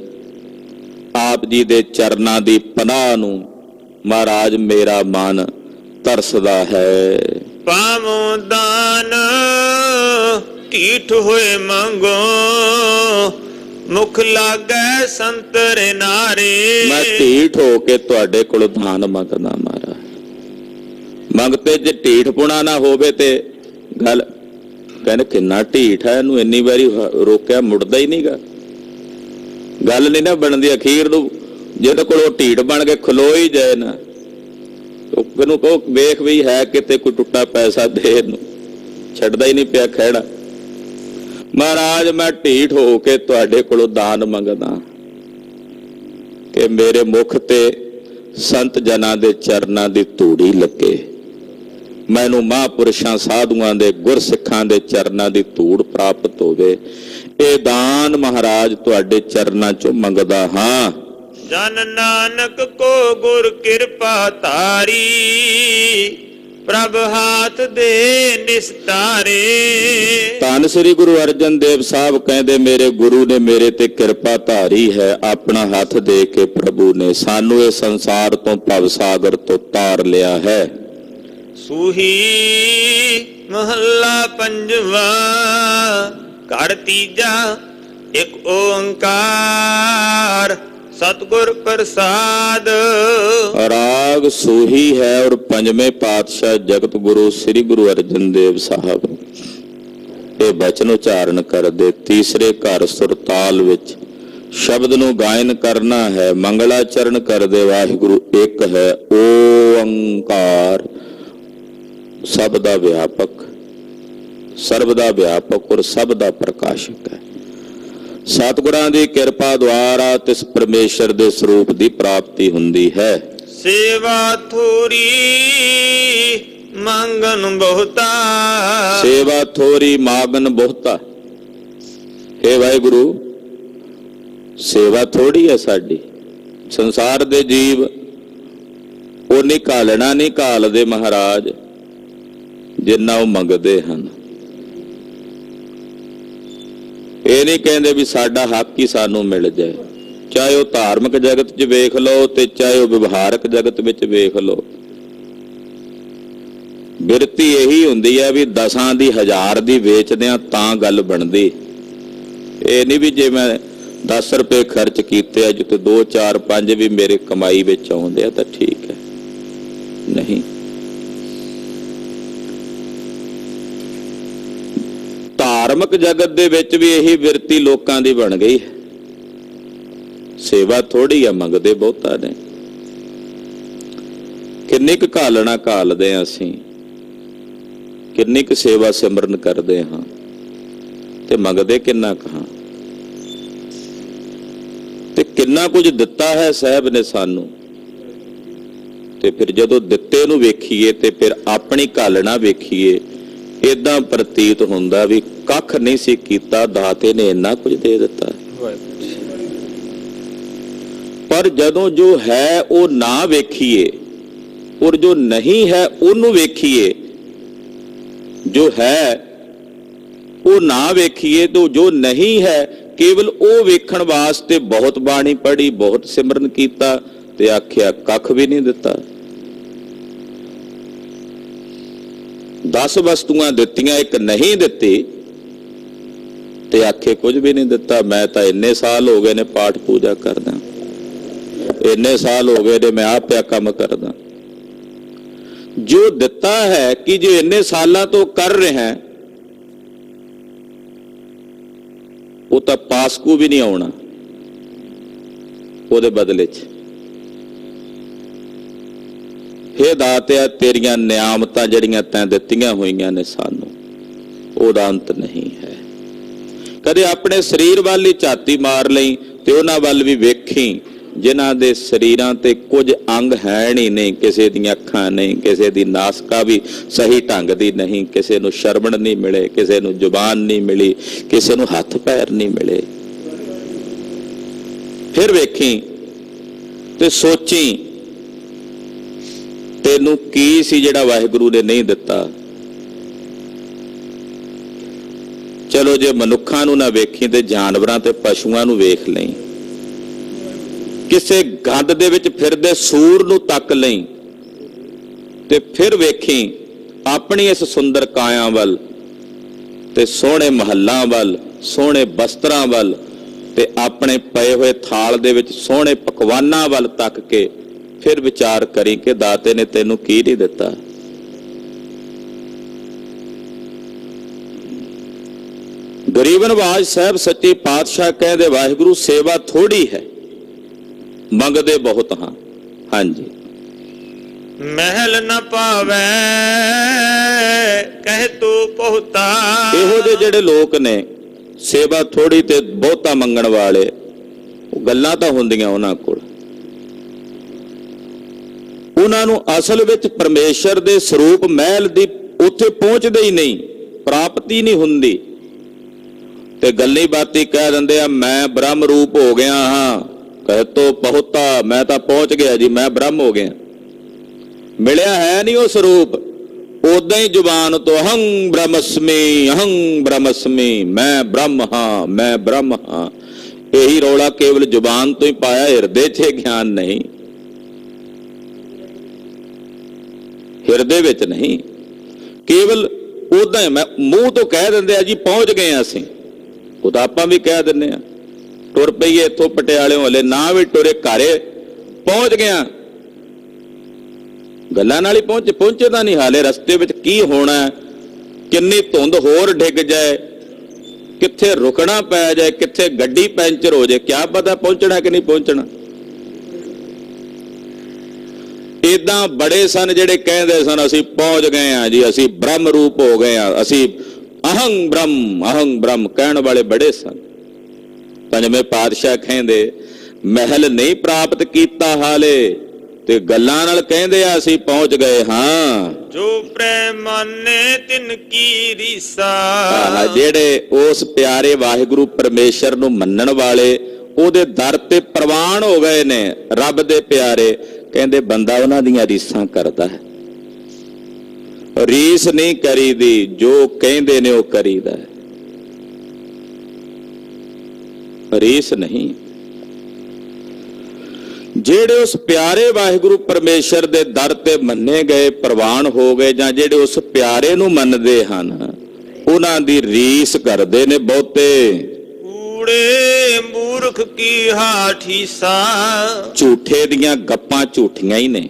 ਆਪ ਜੀ ਦੇ ਚਰਨਾਂ ਦੀ ਪਨਾਹ ਨੂੰ। ਮਹਾਰਾਜ ਮੇਰਾ ਮਨ ਤਰਸਦਾ ਹੈ। ਪਾਵੋ ਦਾਨ ਢੀਠ ਹੋਏ ਮੰਗੋ ਮੁਖ ਲਾਗੈ ਸੰਤਰੇ ਨਾਰੇ। ਮੈਂ ਢੀਠ ਹੋ ਕੇ ਤੁਹਾਡੇ ਕੋਲ ਦਾਨ ਮੰਗਦਾ ਮਹਾਰਾਜ। ਮੰਗਤੇ ਜੇ ਢੀਠਪੁਣਾ ਨਾ ਹੋਵੇ ਤੇ ਗੱਲ ਕਹਿੰਦੇ ਕਿੰਨਾ ਢੀਠ ਹੈ, ਇਹਨੂੰ ਇੰਨੀ ਵਾਰੀ ਰੋਕਿਆ ਮੁੜਦਾ ਹੀ ਨਹੀਂਗਾ, ਗੱਲ ਨਹੀਂ ਨਾ ਬਣਦੀ। ਅਖੀਰ ਨੂੰ ਜਿਹਦੇ ਕੋਲ ਉਹ ਢੀਠ ਬਣ ਕੇ ਖਲੋ ਹੀ ਜਾਏ ਨਾ, ਉਹਨੂੰ ਕਹੋ ਵੇਖ ਵੀ ਹੈ ਕਿਤੇ ਕੋਈ ਟੁੱਟਾ ਪੈਸਾ ਦੇ, ਇਹਨੂੰ ਛੱਡਦਾ ਹੀ ਨਹੀਂ ਪਿਆ ਖਹਿੜਾ। ਮਹਾਰਾਜ ਮੈਂ ਢੀਠ ਹੋ ਕੇ ਤੁਹਾਡੇ ਕੋਲੋਂ ਦਾਨ ਮੰਗਦਾ ਕਿ ਮੇਰੇ ਮੁਖ ਤੇ ਸੰਤ ਜਨਾਂ ਦੇ ਚਰਨਾਂ ਦੀ ਧੂੜੀ ਲੱਗੇ, ਮੈਨੂੰ ਮਹਾਂਪੁਰਸ਼ਾਂ ਸਾਧੂਆਂ ਦੇ ਗੁਰਸਿੱਖਾਂ ਦੇ ਚਰਨਾਂ ਦੀ ਧੂੜ ਪ੍ਰਾਪਤ ਹੋਵੇ। ਇਹ ਦਾਨ ਮਹਾਰਾਜ ਤੁਹਾਡੇ ਚਰਨਾਂ ਚੋਂ ਮੰਗਦਾ ਹਾਂ। ਜਨ ਨਾਨਕ ਕੋ ਗੁਰ ਕਿਰਪਾ ਧਾਰੀ ਪ੍ਰਭ ਹਾਥ ਦੇ ਨਿਸਤਾਰੇ। ਧੰਨ ਸ੍ਰੀ ਗੁਰੂ ਅਰਜਨ ਦੇਵ ਸਾਹਿਬ ਕਹਿੰਦੇ ਮੇਰੇ ਗੁਰੂ ਨੇ ਮੇਰੇ ਤੇ ਕਿਰਪਾ ਧਾਰੀ ਹੈ, ਆਪਣਾ ਹੱਥ ਦੇ ਕੇ ਪ੍ਰਭੂ ਨੇ ਸਾਨੂੰ ਇਹ ਸੰਸਾਰ ਤੋਂ ਭਵ ਸਾਗਰ ਤੋਂ ਤਾਰ ਲਿਆ ਹੈ। ਸੂਹੀ ਮਹੱਲਾ ਪੰਜਵਾ ਘਰ ਤੀਜਾ ਇੱਕ ਓੰਕਾਰ ਸਤਿਗੁਰ ਪ੍ਰਸਾਦ। ਰਾਗ ਸੂਹੀ ਹੈ ਔਰ ਪੰਜਵੇਂ ਪਾਤਸ਼ਾਹ ਜਗਤ ਗੁਰੂ ਸ੍ਰੀ ਗੁਰੂ ਅਰਜਨ ਦੇਵ ਸਾਹਿਬ ਇਹ ਬਚਨ ਉਚਾਰਨ ਕਰਦੇ। ਤੀਸਰੇ ਘਰ ਸੁਰਤਾਲ ਵਿੱਚ ਸ਼ਬਦ ਨੂੰ ਗਾਇਨ ਕਰਨਾ ਹੈ। ਮੰਗਲਾਚਰਨ ਕਰਦੇ ਵਾਹਿਗੁਰੂ ਇੱਕ ਹੈ ਓੰਕਾਰ, ਸਭ ਦਾ ਵਿਆਪਕ, ਸਰਬ ਦਾ ਵਿਆਪਕ ਔਰ ਸਭ ਦਾ ਪ੍ਰਕਾਸ਼ਕ ਹੈ। ਸਤਿਗੁਰਾਂ ਦੀ ਕਿਰਪਾ ਦੁਆਰਾ ਤਿਸ ਪਰਮੇਸ਼ਰ ਦੇ ਸਰੂਪ ਦੀ ਪ੍ਰਾਪਤੀ ਹੁੰਦੀ ਹੈ। ਸੇਵਾ ਥੋਰੀ ਮੰਗਨ ਬਹੁਤਾ, ਸੇਵਾ ਥੋਰੀ ਮਾਗਨ ਬਹੁਤਾ। हे ਵਾਹਿਗੁਰੂ ਸੇਵਾ ਥੋੜੀ ਹੈ ਸਾਡੀ। ਸੰਸਾਰ ਦੇ ਜੀਵ ਉਹ ਨਿਕਾਲਣਾ ਨਹੀਂ ਘਾਲਦੇ ਮਹਾਰਾਜ ਜਿੰਨਾ ਉਹ ਮੰਗਦੇ ਹਨ। ਇਹ ਨਹੀਂ ਕਹਿੰਦੇ ਵੀ ਸਾਡਾ ਹੱਕ ਹੀ ਸਾਨੂੰ ਮਿਲ ਜਾਏ, ਚਾਹੇ ਉਹ ਧਾਰਮਿਕ ਜਗਤ 'ਚ ਵੇਖ ਲਓ ਤੇ ਚਾਹੇ ਉਹ ਵਿਵਹਾਰਕ ਜਗਤ ਵਿੱਚ ਵੇਖ ਲਓ। ਬਿਰਤੀ ਇਹੀ ਹੁੰਦੀ ਹੈ ਵੀ 10 ਦੀ 1000 ਦੀ ਵੇਚਦਿਆਂ ਤਾਂ ਗੱਲ ਬਣਦੀ। ਇਹ ਨਹੀਂ ਵੀ ਜੇ ਮੈਂ 10 ਰੁਪਏ ਖਰਚ ਕੀਤੇ ਆ ਜਿੱਤੇ 2 4 5 ਵੀ ਮੇਰੇ ਕਮਾਈ ਵਿੱਚ ਆਉਂਦੇ ਆ ਤਾਂ ਠੀਕ ਹੈ। ਨਹੀਂ, ਧਾਰਮਿਕ ਜਗਤ ਦੇ ਵਿੱਚ ਵੀ ਇਹੀ ਬਿਰਤੀ ਲੋਕਾਂ ਦੀ ਬਣ ਗਈ ਹੈ। ਸੇਵਾ ਥੋੜੀ ਆ, ਮੰਗਦੇ ਬਹੁਤਾ ਨੇ। ਕਿੰਨੀ ਕੁ ਘਾਲਣਾ ਘਾਲਦੇ ਆ ਅਸੀਂ, ਕਿੰਨੀ ਕੁ ਸੇਵਾ ਸਿਮਰਨ ਕਰਦੇ ਹਾਂ ਤੇ ਮੰਗਦੇ ਕਿੰਨਾ ਕੁ ਹਾਂ। ਤੇ ਕਿੰਨਾ ਕੁਝ ਦਿੱਤਾ ਹੈ ਸਾਹਿਬ ਨੇ ਸਾਨੂੰ, ਤੇ ਫਿਰ ਜਦੋਂ ਦਿੱਤੇ ਨੂੰ ਵੇਖੀਏ ਤੇ ਫਿਰ ਆਪਣੀ ਘਾਲਣਾ ਵੇਖੀਏ, ਏਦਾਂ ਪ੍ਰਤੀਤ ਹੁੰਦਾ ਵੀ ਕੱਖ ਨਹੀਂ ਸੀ ਕੀਤਾ, ਦਾਤੇ ਨੇ ਇੰਨਾ ਕੁਝ ਦੇ ਦਿੱਤਾ। ਪਰ ਜਦੋਂ ਜੋ ਹੈ ਉਹ ਨਾ ਵੇਖੀਏ ਔਰ ਜੋ ਨਹੀਂ ਹੈ ਉਹਨੂੰ ਵੇਖੀਏ, ਜੋ ਹੈ ਉਹ ਨਾ ਵੇਖੀਏ ਤਾਂ ਜੋ ਨਹੀਂ ਹੈ ਕੇਵਲ ਉਹ ਵੇਖਣ ਵਾਸਤੇ ਬਹੁਤ ਬਾਣੀ ਪੜ੍ਹੀ, ਬਹੁਤ ਸਿਮਰਨ ਕੀਤਾ ਤੇ ਆਖਿਆ ਕੱਖ ਵੀ ਨਹੀਂ ਦਿੱਤਾ। 10 ਵਸਤੂਆਂ ਦਿੱਤੀਆਂ, ਇੱਕ ਨਹੀਂ ਦਿੱਤੀ ਤੇ ਆਖੇ ਕੁਝ ਵੀ ਨਹੀਂ ਦਿੱਤਾ। ਮੈਂ ਤਾਂ ਇੰਨੇ ਸਾਲ ਹੋ ਗਏ ਨੇ ਪਾਠ ਪੂਜਾ ਕਰਦਾ, ਇੰਨੇ ਸਾਲ ਹੋ ਗਏ ਨੇ ਮੈਂ ਆਪ ਪਿਆ ਕੰਮ ਕਰਦਾ। ਜੋ ਦਿੱਤਾ ਹੈ ਕਿ ਜੇ ਇੰਨੇ ਸਾਲਾਂ ਤੋਂ ਕਰ ਰਿਹਾ ਉਹ ਤਾਂ ਪਾਸਕੂ ਵੀ ਨਹੀਂ ਆਉਣਾ ਉਹਦੇ ਬਦਲੇ 'ਚ। ਹੇ ਦਾਤਿਆ ਤੇਰੀਆਂ ਨਿਆਮਤਾਂ ਜਿਹੜੀਆਂ ਤੈਂ ਦਿੱਤੀਆਂ ਹੋਈਆਂ ਨੇ ਸਾਨੂੰ, ਉਹਦਾ ਅੰਤ ਨਹੀਂ ਹੈ। ਕਦੇ ਆਪਣੇ ਸਰੀਰ ਵੱਲ ਹੀ ਝਾਤੀ ਮਾਰ ਲਈ ਤੇ ਉਹਨਾਂ ਵੱਲ ਵੀ ਵੇਖੀ ਜਿਨ੍ਹਾਂ ਦੇ ਸਰੀਰਾਂ ਤੇ ਕੁਝ ਅੰਗ ਹੈ ਨਹੀਂ, ਕਿਸੇ ਦੀਆਂ ਅੱਖਾਂ ਨਹੀਂ, ਕਿਸੇ ਦੀ ਨਾਸਕਾ ਵੀ ਸਹੀ ਢੰਗ ਦੀ ਨਹੀਂ, ਕਿਸੇ ਨੂੰ ਸ਼ਰਵਣ ਨਹੀਂ ਮਿਲੇ, ਕਿਸੇ ਨੂੰ ਜ਼ੁਬਾਨ ਨਹੀਂ ਮਿਲੀ, ਕਿਸੇ ਨੂੰ ਹੱਥ ਪੈਰ ਨਹੀਂ ਮਿਲੇ। ਫਿਰ ਵੇਖੀ ਤੇ ਸੋਚੀ ਤੈਨੂੰ ਕੀ ਸੀ ਜਿਹੜਾ ਵਾਹਿਗੁਰੂ ਨੇ ਨਹੀਂ ਦਿੱਤਾ। ਚਲੋ ਜੇ ਮਨੁੱਖਾਂ ਨੂੰ ਨਾ ਵੇਖੀ ਤੇ ਜਾਨਵਰਾਂ ਤੇ ਪਸ਼ੂਆਂ ਨੂੰ ਵੇਖ ਲਈ, ਕਿਸੇ ਗੰਦ ਦੇ ਵਿੱਚ ਫਿਰਦੇ ਸੂਰ ਨੂੰ ਤੱਕ ਲਈ ਤੇ ਫਿਰ ਵੇਖੀ ਆਪਣੀ ਇਸ ਸੁੰਦਰ ਕਾਇਆ ਵੱਲ ਤੇ ਸੋਹਣੇ ਮਹੱਲਾਂ ਵੱਲ, ਸੋਹਣੇ ਬਸਤਰਾਂ ਵੱਲ ਤੇ ਆਪਣੇ ਪਏ ਹੋਏ ਥਾਲ ਦੇ ਵਿੱਚ ਸੋਹਣੇ ਪਕਵਾਨਾਂ ਵੱਲ ਤੱਕ ਕੇ ਫਿਰ ਵਿਚਾਰ ਕਰੀ ਕਿ ਦਾਤੇ ਨੇ ਤੈਨੂੰ ਕੀ ਨਹੀਂ ਦਿੱਤਾ। ਗਰੀਬ ਨਵਾਜ਼ ਸਾਹਿਬ ਸੱਚੇ ਪਾਤਸ਼ਾਹ ਕਹਿੰਦੇ ਵਾਹਿਗੁਰੂ ਸੇਵਾ ਥੋੜੀ ਹੈ, ਮੰਗਦੇ ਬਹੁਤ ਹਾਂ। ਹਾਂਜੀ, ਮਹਿਲ ਨਾ ਪਾਵੇ ਕਹਿ ਤੂੰ ਬਹੁਤਾ। ਇਹੋ ਜਿਹੇ ਜਿਹੜੇ ਲੋਕ ਨੇ ਸੇਵਾ ਥੋੜੀ ਤੇ ਬਹੁਤਾ ਮੰਗਣ ਵਾਲੇ, ਉਹ ਗੱਲਾਂ ਤਾਂ ਹੁੰਦੀਆਂ ਉਹਨਾਂ ਕੋਲ, ਉਹਨਾਂ ਨੂੰ ਅਸਲ ਵਿੱਚ ਪਰਮੇਸ਼ਰ ਦੇ ਸਰੂਪ ਮਹਿਲ ਦੀ ਉੱਥੇ ਪਹੁੰਚਦੇ ਹੀ ਨਹੀਂ, ਪ੍ਰਾਪਤੀ ਨਹੀਂ ਹੁੰਦੀ ਤੇ ਗੱਲੀ ਬਾਤੀ ਕਹਿ ਦਿੰਦੇ ਆ ਮੈਂ ਬ੍ਰਹਮ ਰੂਪ ਹੋ ਗਿਆ ਹਾਂ। ਕਹਿ ਤੋ ਬਹੁਤਾ, ਮੈਂ ਤਾਂ ਪਹੁੰਚ ਗਿਆ ਜੀ, ਮੈਂ ਬ੍ਰਹਮ ਹੋ ਗਿਆ। ਮਿਲਿਆ ਹੈ ਨਹੀਂ ਉਹ ਸਰੂਪ, ਉਦਾਂ ਹੀ ਜ਼ੁਬਾਨ ਤੋਂ ਅਹੰ ਬ੍ਰਹਮਸਮੀ, ਅਹੰ ਬ੍ਰਹਮਸਮੀ, ਮੈਂ ਬ੍ਰਹਮ ਹਾਂ, ਮੈਂ ਬ੍ਰਹਮ ਹਾਂ। ਇਹੀ ਰੌਲਾ ਕੇਵਲ ਜ਼ੁਬਾਨ ਤੋਂ ਹੀ ਪਾਇਆ, ਹਿਰਦੇ 'ਚ ਗਿਆਨ ਨਹੀਂ, ਹਿਰਦੇ ਵਿੱਚ ਨਹੀਂ। ਕੇਵਲ ਉਦਾਂ ਹੀ ਮੈਂ ਮੂੰਹ ਤੋਂ ਕਹਿ ਦਿੰਦੇ ਆ ਜੀ ਪਹੁੰਚ ਗਏ ਆ ਅਸੀਂ, ਉਹ ਤਾਂ ਆਪਾਂ ਵੀ ਕਹਿ ਦਿੰਦੇ ਆ ਟੁਰ ਪਈਏ ਇੱਥੋਂ ਪਟਿਆਲਿਓਂ, ਹਲੇ ਨਾ ਵੀ ਟੁਰੇ ਘਰੇ ਪਹੁੰਚ ਗਿਆ, ਗੱਲਾਂ ਨਾਲ ਹੀ ਪਹੁੰਚੇ ਤਾਂ ਨਹੀਂ। ਹਾਲੇ ਰਸਤੇ ਵਿੱਚ ਕੀ ਹੋਣਾ, ਕਿੰਨੀ ਧੁੰਦ ਹੋਰ ਡਿੱਗ ਜਾਏ, ਕਿੱਥੇ ਰੁਕਣਾ ਪੈ ਜਾਏ, ਕਿੱਥੇ ਗੱਡੀ ਪੈਂਚਰ ਹੋ ਜਾਏ, ਕਿਆ ਪਤਾ ਪਹੁੰਚਣਾ ਕਿ ਨਹੀਂ ਪਹੁੰਚਣਾ। ਏਦਾਂ ਬੜੇ ਸਨ ਜਿਹੜੇ ਕਹਿੰਦੇ ਸਨ ਅਸੀਂ ਪਹੁੰਚ ਗਏ ਆ ਜੀ, ਅਸੀਂ ਬ੍ਰਹਮ ਰੂਪ ਹੋ ਗਏ ਆ, ਅਸੀਂ ਅਹੰ ਬ੍ਰਹਮ ਕਹਿਣ ਵਾਲੇ ਬੜੇ ਸਨ। ਪੰਜਵੇਂ ਪਾਤਸ਼ਾਹ ਕਹਿੰਦੇ ਮਹਿਲ ਨਹੀਂ ਪ੍ਰਾਪਤ ਕੀਤਾ ਹਾਲੇ ਤੇ ਗੱਲਾਂ ਨਾਲ ਕਹਿੰਦੇ ਆ ਅਸੀਂ ਪਹੁੰਚ ਗਏ ਹਾਂ। ਜੋ ਪ੍ਰੇਮਾਨੇ ਤਿਨ ਕੀ ਰੀਸਾ। ਜਿਹੜੇ ਉਸ ਪਿਆਰੇ ਵਾਹਿਗੁਰੂ ਪਰਮੇਸ਼ਰ ਨੂੰ ਮੰਨਣ ਵਾਲੇ, ਉਹਦੇ ਦਰ ਤੇ ਪ੍ਰਵਾਨ ਹੋ ਗਏ ਨੇ, ਰੱਬ ਦੇ ਪਿਆਰੇ, ਕਹਿੰਦੇ ਬੰਦਾ ਉਹਨਾਂ ਦੀਆਂ ਰੀਸਾਂ ਕਰਦਾ ਹੈ। ਰੀਸ ਨਹੀਂ ਕਰੀਦੀ, ਜੋ ਕਹਿੰਦੇ ਨੇ ਉਹ ਕਰੀਦਾ ਹੈ, ਰੀਸ ਨਹੀਂ। ਜਿਹੜੇ ਉਸ ਪਿਆਰੇ ਵਾਹਿਗੁਰੂ ਪਰਮੇਸ਼ਰ ਦੇ ਦਰ ਤੇ ਮੰਨੇ ਗਏ, ਪ੍ਰਵਾਨ ਹੋ ਗਏ, ਜਾਂ ਜਿਹੜੇ ਉਸ ਪਿਆਰੇ ਨੂੰ ਮੰਨਦੇ ਹਨ, ਉਹਨਾਂ ਦੀ ਰੀਸ ਕਰਦੇ ਨੇ ਬਹੁਤੇ। ਕੂੜੇ ਮੂਰਖ ਕੀ ਹਾਠੀਸਾ। ਝੂਠੇ ਦੀਆਂ ਗੱਪਾਂ ਝੂਠੀਆਂ ਹੀ ਨੇ,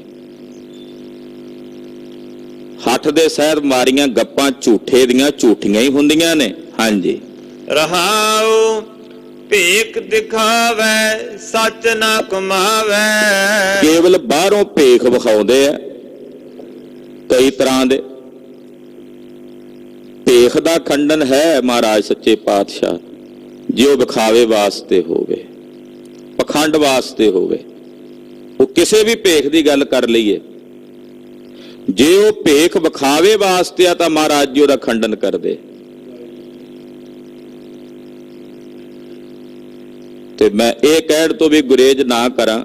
ਹੱਠ ਦੇ ਸਹਿਰ ਮਾਰੀਆਂ ਗੱਪਾਂ ਝੂਠੇ ਦੀਆਂ ਝੂਠੀਆਂ ਹੀ ਹੁੰਦੀਆਂ ਨੇ। ਹਾਂਜੀ, ਰਹਾਉ ਭੇਖ ਦਿਖਾਵੇ ਸੱਚ ਨਾ ਕਮਾਵੇ। ਕੇਵਲ ਬਾਹਰੋਂ ਭੇਖ ਵਿਖਾਉਂਦੇ ਆ ਕਈ ਤਰ੍ਹਾਂ ਦੇ। ਭੇਖ ਦਾ ਖੰਡਨ ਹੈ ਮਹਾਰਾਜ ਸੱਚੇ ਪਾਤਸ਼ਾਹ, ਜੇ ਉਹ ਵਿਖਾਵੇ ਵਾਸਤੇ ਹੋਵੇ, ਪਖੰਡ ਵਾਸਤੇ ਹੋਵੇ। ਉਹ ਕਿਸੇ ਵੀ ਭੇਖ ਦੀ ਗੱਲ ਕਰ ਲਈਏ, ਜੇ ਉਹ ਭੇਖ ਵਿਖਾਵੇ ਵਾਸਤੇ ਆ ਤਾਂ ਮਹਾਰਾਜ ਜੀ ਉਹਦਾ ਖੰਡਨ ਕਰਦੇ। ਤੇ ਮੈਂ ਇਹ ਕਹਿਣ ਤੋਂ ਵੀ ਗੁਰੇਜ਼ ਨਾ ਕਰਾਂ,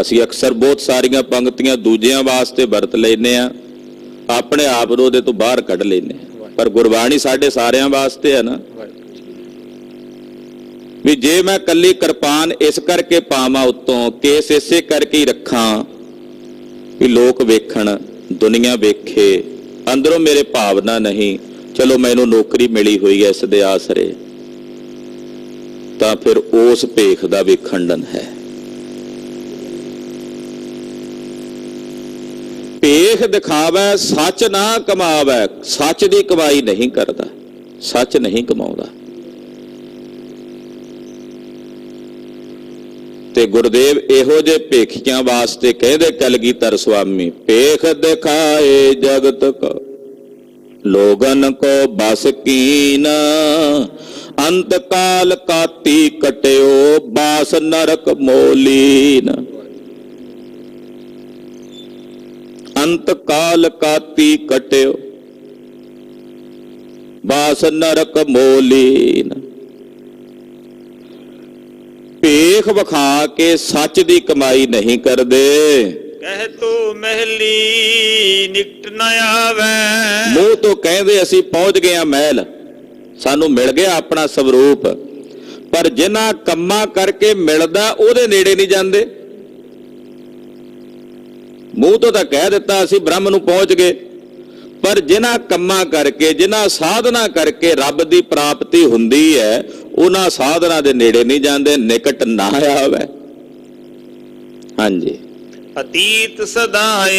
ਅਸੀਂ ਅਕਸਰ ਬਹੁਤ ਸਾਰੀਆਂ ਪੰਕਤੀਆਂ ਦੂਜਿਆਂ ਵਾਸਤੇ ਵਰਤ ਲੈਨੇ ਆ, ਆਪਣੇ ਆਪ ਨੂੰ ਉਹਦੇ ਤੋਂ ਬਾਹਰ ਕੱਢ ਲੈਨੇ ਆ। ਪਰ ਗੁਰਬਾਣੀ ਸਾਡੇ ਸਾਰਿਆਂ ਵਾਸਤੇ ਹੈ ਨਾ, ਵੀ ਜੇ ਮੈਂ ਕੱਲੀ ਕਿਰਪਾਨ ਇਸ ਕਰਕੇ ਪਾਵਾਂ ਉੱਤੋਂ, ਕੇਸ ਇਸੇ ਕਰਕੇ ਹੀ ਰੱਖਾਂ ਵੀ ਲੋਕ ਵੇਖਣ, ਦੁਨੀਆ ਵੇਖੇ, ਅੰਦਰੋਂ ਮੇਰੇ ਭਾਵਨਾ ਨਹੀਂ, ਚਲੋ ਮੈਨੂੰ ਨੌਕਰੀ ਮਿਲੀ ਹੋਈ ਹੈ ਇਸ ਦੇ ਆਸਰੇ, ਤਾਂ ਫਿਰ ਉਸ ਭੇਖ ਦਾ ਵੀ ਖੰਡਨ ਹੈ। ਭੇਖ ਦਿਖਾਵੈ ਸੱਚ ਨਾ ਕਮਾਵੈ, ਸੱਚ ਦੀ ਕਮਾਈ ਨਹੀਂ ਕਰਦਾ, ਸੱਚ ਨਹੀਂ ਕਮਾਉਂਦਾ। ਤੇ ਗੁਰਦੇਵ ਇਹੋ ਜਿਹੇ ਭੇਖੀਆਂ ਵਾਸਤੇ ਕਹਿੰਦੇ ਕਲਗੀਧਰ ਸੁਆਮੀ, ਭੇਖ ਦਿਖਾਏ ਜਗਤ ਕੋ ਲੋਗਨ ਕੋ ਬਸ ਕੀਨ, ਅੰਤ ਕਾਲ ਕਾਤੀ ਕਟਿਓ ਬਾਸ ਨਰਕ ਮੋਲੀਨ। ਅੰਤ ਕਾਲ ਕਾਤੀ ਕਟਿਓ ਬਾਸ ਨਰਕ ਮੋਲੀਨ। ਭੇਖ ਵਿਖਾ ਕੇ ਸੱਚ ਦੀ ਕਮਾਈ ਨਹੀਂ ਕਰਦੇ। ਕਹਿ ਤੋ ਮਹਿਲੀ ਨਿਕਟ ਨ ਆਵੈ, ਮੂੰਹ ਤੋਂ ਕਹਿੰਦੇ ਅਸੀਂ ਪਹੁੰਚ ਗਏ ਆ ਮਹਿਲ, ਸਾਨੂੰ ਮਿਲ ਗਿਆ ਆਪਣਾ ਸਵਰੂਪ, ਪਰ ਜਿਨ੍ਹਾਂ ਕੰਮਾਂ ਕਰਕੇ ਮਿਲਦਾ ਉਹਦੇ ਨੇੜੇ ਨਹੀਂ ਜਾਂਦੇ। ਮੂੰਹ ਤੋਂ ਤਾਂ ਕਹਿ ਦਿੱਤਾ ਅਸੀਂ ਬ੍ਰਹਮ ਨੂੰ ਪਹੁੰਚ ਗਏ, ਪਰ ਜਿਨ੍ਹਾਂ ਕੰਮਾਂ ਕਰਕੇ, ਜਿਨ੍ਹਾਂ ਸਾਧਨਾ ਕਰਕੇ ਰੱਬ ਦੀ ਪ੍ਰਾਪਤੀ ਹੁੰਦੀ ਹੈ, ਉਹਨਾਂ ਸਾਧਨਾ ਦੇ ਨੇੜੇ ਨਹੀਂ ਜਾਂਦੇ। ਨਿਕਟ ਨਾ ਆਵੇ। ਹਾਂਜੀ। ਅਤੀਤ ਸਦਾਏ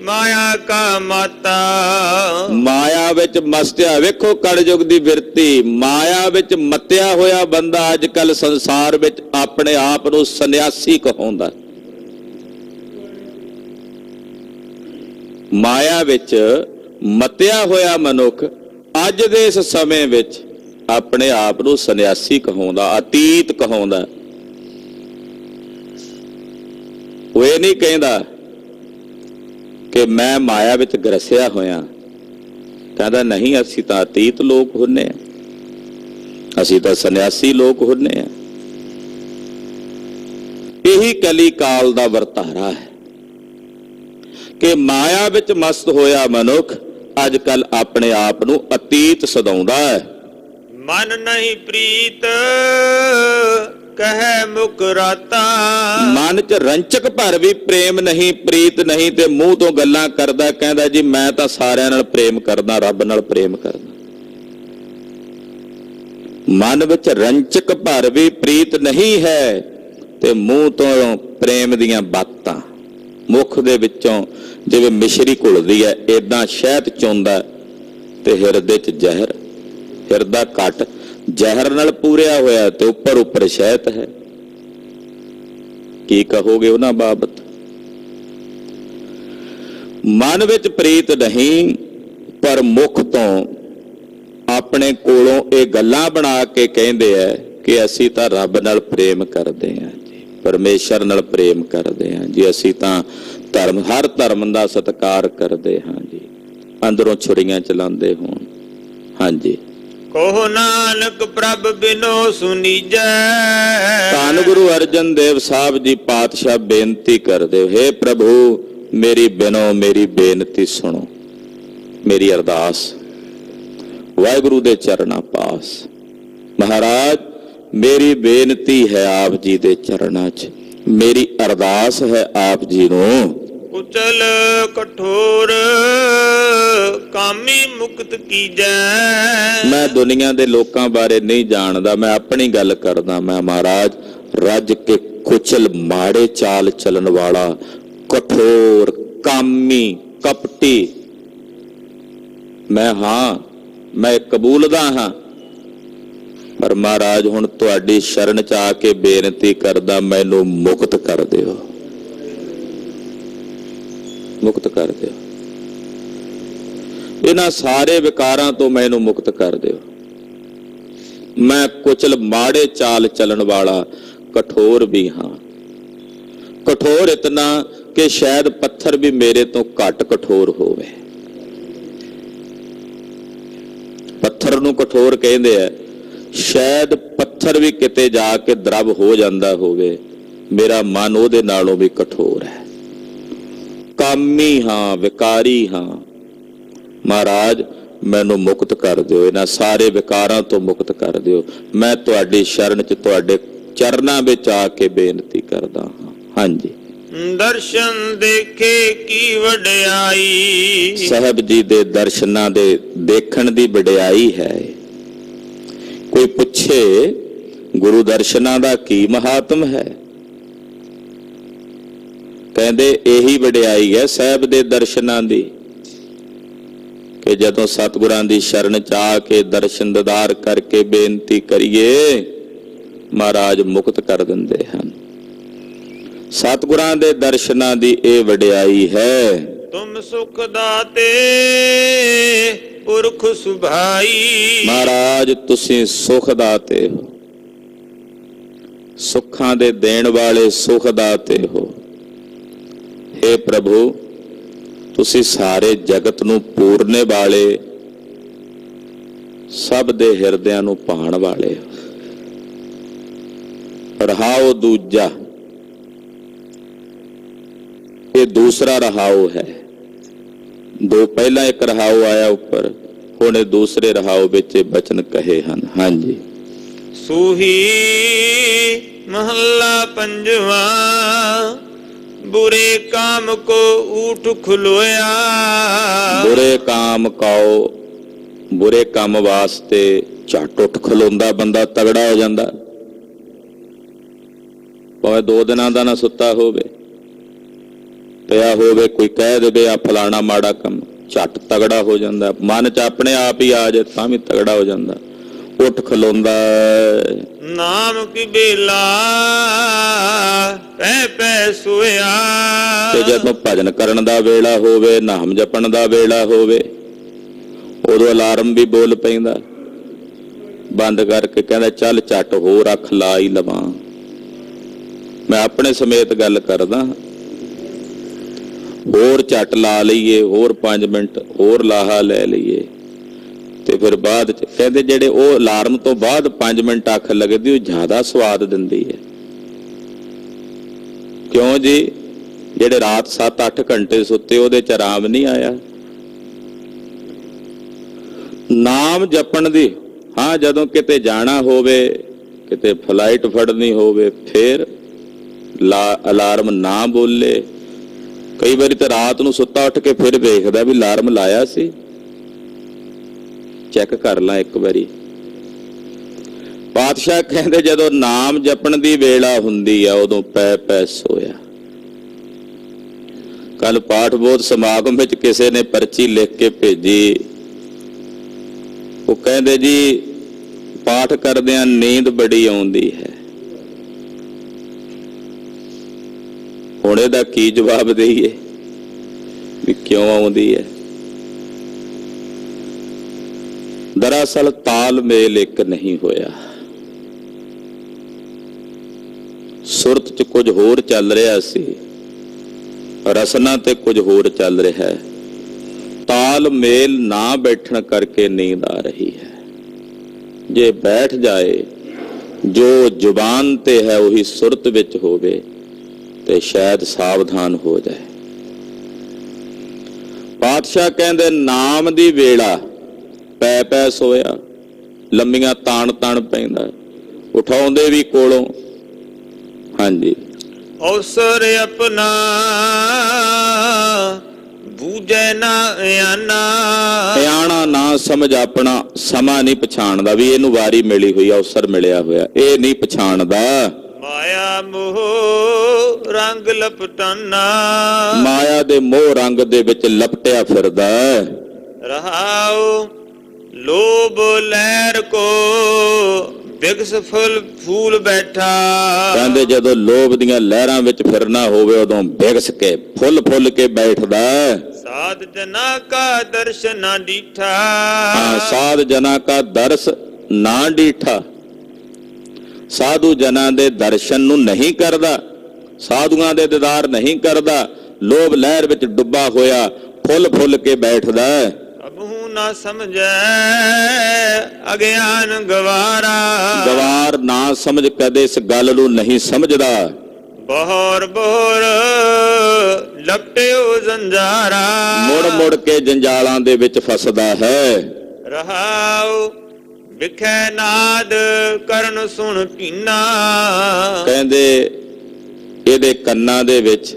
ਮਾਇਆ ਕਾ ਮਾਤਾ, ਮਾਇਆ ਵਿੱਚ ਮਸਤਿਆ, ਵੇਖੋ ਕਲਯੁਗ ਦੀ ਬਿਰਤੀ, ਮਾਇਆ ਵਿੱਚ ਮੱਤਿਆ ਹੋਇਆ ਬੰਦਾ ਅੱਜ ਕੱਲ ਸੰਸਾਰ ਵਿੱਚ ਆਪਣੇ ਆਪ ਨੂੰ ਸੰਨਿਆਸੀ ਕਹਾਉਂਦਾ। ਮਾਇਆ ਵਿੱਚ ਮੱਤਿਆ ਹੋਇਆ ਮਨੁੱਖ ਅੱਜ ਦੇ ਇਸ ਸਮੇਂ ਵਿੱਚ ਆਪਣੇ ਆਪ ਨੂੰ ਸੰਨਿਆਸੀ ਕਹਾਉਂਦਾ, ਅਤੀਤ ਕਹਾਉਂਦਾ। ਉਹ ਇਹ ਨਹੀਂ ਕਹਿੰਦਾ ਕਿ ਮੈਂ ਮਾਇਆ ਵਿੱਚ ਗਰਸਿਆ ਹੋਇਆ, ਕਹਿੰਦਾ ਨਹੀਂ ਅਸੀਂ ਤਾਂ ਅਤੀਤ ਲੋਕ ਹੁੰਨੇ ਆ, ਅਸੀਂ ਤਾਂ ਸੰਨਿਆਸੀ ਲੋਕ ਹੁੰਨੇ ਆ। ਇਹੀ ਕਲੀ ਕਾਲ ਦਾ ਵਰਤਾਰਾ ਹੈ ਕਿ ਮਾਇਆ ਵਿੱਚ ਮਸਤ ਹੋਇਆ ਮਨੁੱਖ ਅੱਜ ਕੱਲ ਆਪਣੇ ਆਪ ਨੂੰ ਅਤੀਤ ਸਦਾਉਂਦਾ ਹੈ। ਮਨ ਨਹੀਂ ਪ੍ਰੀਤ ਕਹੈ ਮੁਕਰਾਤਾ, ਮਨ ਚ ਰੰਚਕ ਭਰ ਵੀ ਪ੍ਰੇਮ ਨਹੀਂ, ਪ੍ਰੀਤ ਨਹੀਂ, ਤੇ ਮੂੰਹ ਤੋਂ ਗੱਲਾਂ ਕਰਦਾ, ਕਹਿੰਦਾ ਜੀ ਮੈਂ ਤਾਂ ਸਾਰਿਆਂ ਨਾਲ ਪ੍ਰੇਮ ਕਰਦਾ, ਰੱਬ ਨਾਲ ਪ੍ਰੇਮ ਕਰਦਾ। ਮਨ ਵਿੱਚ ਰੰਚਕ ਭਰ ਵੀ ਪ੍ਰੀਤ ਨਹੀਂ ਹੈ, ਤੇ ਮੂੰਹ ਤੋਂ ਪ੍ਰੇਮ ਦੀਆਂ ਬਾਤਾਂ, ਮੁਖ ਦੇ ਵਿੱਚੋਂ ਜਿਵੇਂ ਮਿਸ਼ਰੀ ਘੁਲਦੀ ਹੈ ਏਦਾਂ ਸ਼ਹਿਦ ਚੋਂਦਾ, ਤੇ ਹਿਰਦੇ ਚ ਜ਼ਹਿਰ, ਹਿਰਦਾ ਘਟ ਜ਼ਹਿਰ ਨਾਲ ਪੂਰਿਆ ਹੋਇਆ ਤੇ ਉੱਪਰ ਉੱਪਰ ਸ਼ਹਿਦ ਹੈ। ਕੀ ਕਹੋਗੇ ਉਹਨਾਂ ਬਾਬਤ? ਮਨ ਵਿੱਚ ਪ੍ਰੀਤ ਨਹੀਂ, ਪਰ ਮੁਖ ਤੋਂ ਆਪਣੇ ਕੋਲੋਂ ਇਹ ਗੱਲਾਂ ਬਣਾ ਕੇ ਕਹਿੰਦੇ ਆ ਕਿ ਅਸੀਂ ਤਾਂ ਰੱਬ ਨਾਲ ਪ੍ਰੇਮ ਕਰਦੇ ਹਾਂ ਜੀ, ਪਰਮੇਸ਼ਰ ਨਾਲ ਪ੍ਰੇਮ ਕਰਦੇ ਹਾਂ ਜੀ, ਅਸੀਂ ਤਾਂ ਧਰਮ, ਹਰ ਧਰਮ ਦਾ ਸਤਿਕਾਰ ਕਰਦੇ ਹਾਂ ਜੀ, ਅੰਦਰੋਂ ਛੁਰੀਆਂ ਚਲਾਉਂਦੇ ਹੋਣ। ਹਾਂਜੀ। ਕਹੋ ਨਾਨਕ ਪ੍ਰਭ ਬਿਨੋ ਸੁਨੀਜੈ, ਧੰਨ ਗੁਰੂ ਅਰਜਨ ਦੇਵ ਸਾਹਿਬ ਜੀ ਪਾਤਸ਼ਾਹ ਬੇਨਤੀ ਕਰਦੇ, ਹੇ ਪ੍ਰਭੂ ਮੇਰੀ ਬਿਨੋ ਮੇਰੀ ਬੇਨਤੀ ਸੁਣੋ, ਮੇਰੀ ਅਰਦਾਸ ਵਾਹਿਗੁਰੂ ਦੇ ਚਰਨਾਂ ਪਾਸ। ਮਹਾਰਾਜ ਮੇਰੀ ਬੇਨਤੀ ਹੈ ਆਪ ਜੀ ਦੇ ਚਰਨਾਂ 'ਚ, ਮੇਰੀ ਅਰਦਾਸ ਹੈ ਆਪ ਜੀ ਨੂੰ, ਕੁਚਲ ਕਠੋਰ ਕਾਮੀ ਮੁਕਤ ਕੀਜੈ। ਮੈਂ ਦੁਨੀਆ ਦੇ ਲੋਕਾਂ ਬਾਰੇ ਨਹੀਂ ਜਾਣਦਾ, ਮੈਂ ਆਪਣੀ ਗੱਲ ਕਰਦਾ। ਮੈਂ ਮਹਾਰਾਜ ਰੱਜ ਕੇ ਕੁਚਲ ਮਾੜੇ ਚਾਲ ਚੱਲਣ ਵਾਲਾ, ਕਠੋਰ, ਕਾਮੀ, ਕਪਟੀ ਮੈਂ ਹਾਂ, ਮੈਂ ਕਬੂਲਦਾ ਹਾਂ, ਪਰ ਮਹਾਰਾਜ ਹੁਣ ਤੁਹਾਡੀ ਸ਼ਰਨ ਚ ਆ ਕੇ ਬੇਨਤੀ ਕਰਦਾ, ਮੈਨੂੰ ਮੁਕਤ ਕਰ ਦਿਓ, ਮੁਕਤ ਕਰ ਦਿਓ, ਇਹਨਾਂ ਸਾਰੇ ਵਿਕਾਰਾਂ ਤੋਂ ਮੈਨੂੰ ਮੁਕਤ ਕਰ ਦਿਓ। ਮੈਂ ਕੁਚਲ ਮਾੜੇ ਚਾਲ ਚੱਲਣ ਵਾਲਾ ਕਠੋਰ ਵੀ ਹਾਂ, ਕਠੋਰ ਇਤਨਾ ਕਿ ਸ਼ਾਇਦ ਪੱਥਰ ਵੀ ਮੇਰੇ ਤੋਂ ਘੱਟ ਕਠੋਰ ਹੋਵੇ। ਪੱਥਰ ਨੂੰ ਕਠੋਰ ਕਹਿੰਦੇ ਆ, ਸ਼ਾਇਦ ਪੱਥਰ ਵੀ ਕਿਤੇ ਜਾ ਕੇ ਦਰਬ ਹੋ ਜਾਂਦਾ ਹੋਵੇ, ਮੇਰਾ ਮਨ ਉਹਦੇ ਨਾਲੋਂ ਵੀ ਕਠੋਰ ਹੈ। ਕਾਮੀ ਹਾਂ, ਵਿਕਾਰੀ ਹਾਂ, ਮਹਾਰਾਜ ਮੈਨੂੰ ਮੁਕਤ ਕਰ ਦਿਓ, ਇਹਨਾਂ ਸਾਰੇ ਵਿਕਾਰਾਂ ਤੋਂ ਮੁਕਤ ਕਰ ਦਿਓ। ਮੈਂ ਤੁਹਾਡੀ ਸ਼ਰਨ 'ਚ ਤੁਹਾਡੇ ਚਰਨਾਂ ਵਿੱਚ ਆ ਕੇ ਬੇਨਤੀ ਕਰਦਾ ਹਾਂ। ਹਾਂਜੀ, ਦਰਸ਼ਨ ਦੇਖੇ ਕੀ ਵਡਿਆਈ। ਸਾਹਿਬ ਜੀ ਦੇ ਦਰਸ਼ਨਾਂ ਦੇ ਦੇਖਣ ਦੀ ਵਡਿਆਈ ਹੈ। ਕੋਈ ਪੁੱਛੇ ਗੁਰੂ ਦਰਸ਼ਨਾਂ ਦਾ ਕੀ ਮਹਾਤਮ ਹੈ? ਕਹਿੰਦੇ ਇਹੀ ਵਡਿਆਈ ਹੈ ਸਾਹਿਬ ਦੇ ਦਰਸ਼ਨਾਂ ਦੀ, ਕਿ ਜਦੋਂ ਸਤਿਗੁਰਾਂ ਦੀ ਸ਼ਰਨ 'ਚ ਆ ਕੇ ਦਰਸ਼ਨ ਦੀਦਾਰ ਕਰਕੇ ਬੇਨਤੀ ਕਰੀਏ, ਮਹਾਰਾਜ ਮੁਕਤ ਕਰ ਦਿੰਦੇ ਹਨ। ਸਤਿਗੁਰਾਂ ਦੇ ਦਰਸ਼ਨਾਂ ਦੀ ਇਹ ਵਡਿਆਈ ਹੈ। ਤੁਮ ਸੁਖ ਦਾਤੇ ਪੁਰਖ ਸੁਭਾਈ। ਮਹਾਰਾਜ ਤੁਸੀਂ ਸੁਖ ਦਾਤੇ ਹੋ, ਸੁੱਖਾਂ ਦੇ ਦੇਣ ਵਾਲੇ ਸੁਖ ਦਾਤੇ ਹੋ। हे ਪ੍ਰਭੂ, ਤੁਸੀਂ ਸਾਰੇ ਜਗਤ ਨੂੰ ਪੂਰਨੇ ਵਾਲੇ, ਸਭ ਦੇ ਹਿਰਦਿਆਂ ਨੂੰ ਭਾਣ ਵਾਲੇ ਹੋ। ਰਹਾਉ ਦੂਜਾ, ਇਹ ਦੂਸਰਾ ਰਹਾਉ ਹੈ। ਦੋ ਪਹਿਲਾਂ ਇੱਕ ਰਹਾਉ ਆਇਆ ਉੱਪਰ, ਹੁਣ ਇਹ ਦੂਸਰੇ ਰਹਾਉ ਵਿੱਚ ਬਚਨ ਕਹੇ ਹਨ। ਹਾਂਜੀ, ਸੂਹੀ ਮਹੱਲਾ ਪੰਜਵਾ। ਬੁਰੇ ਕਾਮ ਕੋ ਊਠ ਖਲੋਇਆ। ਬੁਰੇ ਕਾਮ ਕਾਓ, ਬੁਰੇ ਕੰਮ ਵਾਸਤੇ ਝੱਟ ਉੱਠ ਖਲੋਂਦਾ ਬੰਦਾ, ਤਗੜਾ ਹੋ ਜਾਂਦਾ। ਭਾਵੇਂ 2 ਦਿਨਾਂ ਦਾ ਨਾ ਸੁੱਤਾ ਹੋਵੇ, ਪਿਆ ਹੋਵੇ, ਕੋਈ ਕਹਿ ਦੇਵੇ ਆ ਫਲਾਣਾ ਮਾੜਾ ਕੰਮ, ਝੱਟ ਤਗੜਾ ਹੋ ਜਾਂਦਾ। ਮਨ 'ਚ ਆਪਣੇ ਆਪ ਹੀ ਆ ਜਾਏ ਤਾਂ ਵੀ ਤਗੜਾ ਹੋ ਜਾਂਦਾ, ਉੱਠ ਖਲੋਂਦਾ। ਨਾਮ ਕੀ ਬੇਲਾ ਪੈ ਪੈ ਸੋਇਆ। ਤੇ ਜਦੋਂ ਭਜਨ ਕਰਨ ਦਾ ਵੇਲਾ ਹੋਵੇ, ਨਾਮ ਜਪਣ ਦਾ ਵੇਲਾ ਹੋਵੇ, ਉਦੋਂ ਅਲਾਰਮ ਵੀ ਬੋਲ ਪੈਂਦਾ, ਬੰਦ ਕਰਕੇ ਕਹਿੰਦਾ ਚੱਲ ਝੱਟ ਹੋਰ ਅੱਖ ਲਾ ਹੀ ਲਵਾਂ। ਮੈਂ ਆਪਣੇ ਸਮੇਤ ਗੱਲ ਕਰਦਾ, ਹੋਰ ਝੱਟ ਲਾ ਲਈਏ, ਹੋਰ 5 ਮਿੰਟ ਹੋਰ ਲਾਹਾ ਲੈ ਲਈਏ। ਤੇ ਫਿਰ ਬਾਅਦ ਚ ਕਹਿੰਦੇ ਜਿਹੜੇ ਉਹ ਅਲਾਰਮ ਤੋਂ ਬਾਅਦ 5 ਮਿੰਟ ਅੱਖ ਲੱਗਦੀ, ਉਹ ਜ਼ਿਆਦਾ ਸਵਾਦ ਦਿੰਦੀ ਹੈ। ਕਿਉਂ ਜੀ? ਜਿਹੜੇ ਰਾਤ 7-8 ਘੰਟੇ ਸੁੱਤੇ, ਉਹਦੇ ਚ ਆਰਾਮ ਨਹੀਂ ਆਇਆ। ਨਾਮ ਜਪਣ ਦੀ, ਹਾਂ ਜਦੋਂ ਕਿਤੇ ਜਾਣਾ ਹੋਵੇ, ਕਿਤੇ ਫਲਾਈਟ ਫੜਨੀ ਹੋਵੇ, ਫਿਰ ਅਲਾਰਮ ਨਾ ਬੋਲੇ। ਕਈ ਵਾਰੀ ਤਾਂ ਰਾਤ ਨੂੰ ਸੁੱਤਾ ਉੱਠ ਕੇ ਫਿਰ ਵੇਖਦਾ ਵੀ ਅਲਾਰਮ ਲਾਇਆ ਸੀ, ਚੈੱਕ ਕਰ ਲਾਂ ਇੱਕ ਵਾਰੀ। ਪਾਤਸ਼ਾਹ ਕਹਿੰਦੇ ਜਦੋਂ ਨਾਮ ਜਪਣ ਦੀ ਵੇਲਾ ਹੁੰਦੀ ਆ, ਉਦੋਂ ਪੈ ਪੈ ਸੋਇਆ। ਕੱਲ ਪਾਠ ਬੋਧ ਸਮਾਗਮ ਵਿੱਚ ਕਿਸੇ ਨੇ ਪਰਚੀ ਲਿਖ ਕੇ ਭੇਜੀ, ਉਹ ਕਹਿੰਦੇ ਜੀ ਪਾਠ ਕਰਦਿਆਂ ਨੀਂਦ ਬੜੀ ਆਉਂਦੀ ਹੈ। ਹੁਣ ਇਹਦਾ ਕੀ ਜਵਾਬ ਦੇਈਏ ਵੀ ਕਿਉਂ ਆਉਂਦੀ ਹੈ? ਦਰਅਸਲ ਤਾਲਮੇਲ ਇੱਕ ਨਹੀਂ ਹੋਇਆ। ਸੁਰਤ 'ਚ ਕੁਝ ਹੋਰ ਚੱਲ ਰਿਹਾ ਸੀ, ਰਸਨਾ ਤੇ ਕੁਝ ਹੋਰ ਚੱਲ ਰਿਹਾ ਹੈ। ਤਾਲਮੇਲ ਨਾ ਬੈਠਣ ਕਰਕੇ ਨੀਂਦ ਆ ਰਹੀ ਹੈ। ਜੇ ਬੈਠ ਜਾਏ, ਜੋ ਜ਼ੁਬਾਨ ਤੇ ਹੈ ਉਹੀ ਸੁਰਤ ਵਿੱਚ ਹੋਵੇ, ਤੇ ਸ਼ਾਇਦ ਸਾਵਧਾਨ ਹੋ ਜਾਏ। ਪਾਤਸ਼ਾਹ ਕਹਿੰਦੇ ਨਾਮ ਦੀ ਵੇਲਾ ਪੈ ਪੈ ਸੋਇਆ, ਲੰਮੀਆਂ ਤਾਣ ਤਾਣ ਪੈਂਦਾ, ਉਠਾਉਂਦੇ ਵੀ ਕੋਲੋਂ। ਹਾਂਜੀ, ਅਵਸਰ ਆਪਣਾ ਬੂਝੈ ਨਾ ਸਿਆਣਾ ਨਾ ਸਮਝ ਆਪਣਾ, ਸਮਾਂ ਨਹੀਂ ਪਛਾਣਦਾ ਵੀ ਇਹਨੂੰ ਵਾਰੀ ਮਿਲੀ ਹੋਈ, ਅਵਸਰ ਮਿਲਿਆ ਹੋਇਆ, ਇਹ ਨਹੀਂ ਪਛਾਣਦਾ। ਮਾਇਆ ਮੋਹ ਰੰਗ ਲਪਟਾਨਾ, ਮਾਇਆ ਦੇ ਮੋਹ ਰੰਗ ਦੇ ਵਿੱਚ ਲਪਟਿਆ ਫਿਰਦਾ। ਰਹਾਉ ਲੋਭ ਲਹਿਰ ਕੋ ਬਿਗਸ ਫੂਲ ਬੈਠਾ। ਕਹਿੰਦੇ ਜਦੋਂ ਲੋਭ ਦੀਆਂ ਲਹਿਰਾਂ ਵਿੱਚ ਫਿਰਨਾ ਹੋਵੇ, ਉਦੋਂ ਬਿਗਸ ਕੇ ਫੁੱਲ ਫੁੱਲ ਕੇ ਬੈਠਦਾ। ਸਾਧ ਜਨਾ ਕਾ ਦਰਸ਼ ਨਾ ਡੀਠਾ। ਸਾਧ ਜਨਾ ਕਾ ਦਰਸ ਨਾ ਡੀਠਾ, ਸਾਧੂ ਜਨਾਂ ਦੇ ਦਰਸ਼ਨ ਨੂੰ ਨਹੀਂ ਕਰਦਾ, ਸਾਧੂਆਂ ਦੇ ਦੀਦਾਰ ਨਹੀਂ ਕਰਦਾ, ਲੋਭ ਲਹਿਰ ਵਿੱਚ ਡੁੱਬਾ ਹੋਇਆ ਫੁੱਲ ਫੁੱਲ ਕੇ ਬੈਠਦਾ। ਅਬਹੂ ਨਾ ਸਮਝੈ ਅਗਿਆਨ ਗਵਾਰਾ, ਗਵਾਰ ਨਾ ਸਮਝ ਕਦੇ ਇਸ ਗੱਲ ਨੂੰ ਨਹੀਂ ਸਮਝਦਾ। ਬਹਰ ਬਹਰ ਲਪਟਿਓ ਜੰਜਾਰਾ। ਮੁੜ ਮੁੜ ਕੇ ਜੰਜਾਲਾਂ ਦੇ ਵਿੱਚ ਫਸਦਾ ਹੈ। ਰਹਾਉ ਵਿਖੇ ਨਾਦ ਕਰਨ ਸੁਣ ਪੀਨਾ। ਕਹਿੰਦੇ ਇਹਦੇ ਕੰਨਾਂ ਦੇ ਵਿੱਚ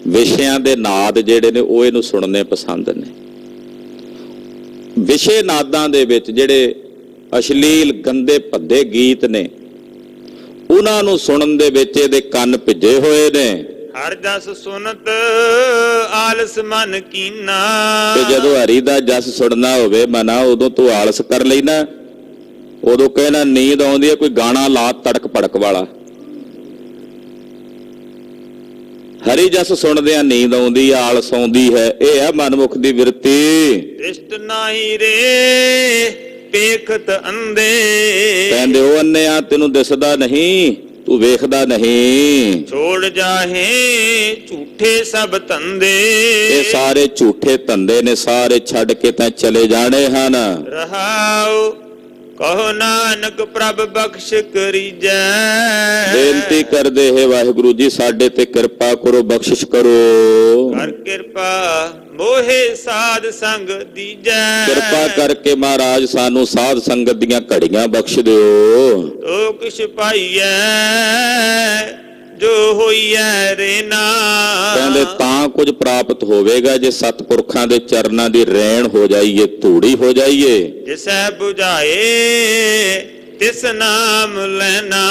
ਵਿਸ਼ਿਆਂ ਦੇ ਨਾਦ ਜਿਹੜੇ ਨੇ ਉਹ ਇਹਨੂੰ ਸੁਣਨੇ ਪਸੰਦ ਨੇ। ਵਿਸ਼ੇ ਨਾਦਾਂ ਦੇ ਵਿੱਚ ਜਿਹੜੇ ਅਸ਼ਲੀਲ ਗੰਦੇ ਭੱਦੇ ਗੀਤ ਨੇ ਉਹਨਾਂ ਨੂੰ ਸੁਣਨ ਦੇ ਵਿੱਚ ਇਹਦੇ ਕੰਨ ਭਿੱਜੇ ਹੋਏ ਨੇ। ਹਰ ਜਸ ਸੁਨਤ ਆਲਸ ਮਨ ਕੀਨਾ। ਤੇ ਜਦੋਂ ਹਰੀ ਦਾ ਜਸ ਸੁਣਨਾ ਹੋਵੇ ਮਨਾ ਉਦੋਂ ਤੂੰ ਆਲਸ ਕਰ ਲੈਣਾ। ਉਦੋਂ ਕਹਿਣਾ ਨੀਂਦ ਆਉਂਦੀ ਹੈ, ਕੋਈ ਗਾਣਾ ਲਾ ਤੜਕ ਭੜਕ ਵਾਲਾ। ਹਰੀ ਜਸ ਸੁਣਦਿਆਂ ਨੀਂਦ ਆਉਂਦੀ, ਆਲਸ ਆਉਂਦੀ ਹੈ। ਇਹ ਹੈ ਮਨਮੁਖ ਦੀ ਬਿਰਤੀ। ਦ੍ਰਿਸ਼ਟ ਨਾਹੀ ਰੇ ਪੇਖਤ ਅੰਧੇ। ਕਹਿੰਦੇ ਉਹ ਅੰਨਿਆ ਤੈਨੂੰ ਦਿਸਦਾ ਨਹੀਂ, ਤੂੰ ਵੇਖਦਾ ਨਹੀਂ। ਛੋੜ ਜਾਹੇ ਝੂਠੇ ਸਭ ਧੰਦੇ। ਇਹ ਸਾਰੇ ਝੂਠੇ ਧੰਦੇ ਨੇ, ਸਾਰੇ ਛੱਡ ਕੇ ਤਾਂ ਚਲੇ ਜਾਣੇ ਹਨ। ਰਹਾਉ ਕਹੋ ਨਾਨਕ ਪ੍ਰਭ ਬਖਸ਼ ਕਰੀਜੈ। ਬੇਨਤੀ ਕਰਦੇ ਹੈ ਵਾਹਿਗੁਰੂ ਜੀ ਸਾਡੇ ਤੇ ਕਿਰਪਾ ਕਰੋ, ਬਖਸ਼ਿਸ਼ ਕਰੋ। ਕਰ ਕਿਰਪਾ ਮੋਹੇ ਸਾਧ ਸੰਗ ਦੀਜੈ। ਕਿਰਪਾ ਕਰਕੇ ਮਹਾਰਾਜ ਸਾਨੂੰ ਸਾਧ ਸੰਗਤ ਦੀਆਂ ਘੜੀਆਂ ਬਖਸ਼ ਦਿਓ। ਤੋ ਕਿਛ ਪਾਈਐ ਜੋ ਹੋਈਐ ਰੇ ਨਾ। ਕਹਿੰਦੇ ਤਾਂ ਕੁਝ ਪ੍ਰਾਪਤ ਹੋਵੇਗਾ ਜੇ ਸਤਿਪੁਰਖਾਂ ਦੇ ਚਰਨਾਂ ਦੀ ਰੈਣ ਹੋ ਜਾਈਏ, ਧੂੜੀ ਹੋ ਜਾਈਏ। ਜਿਸੈ 부ਝਾਏ ਤਿਸ ਨਾਮ ਲੈਣਾ।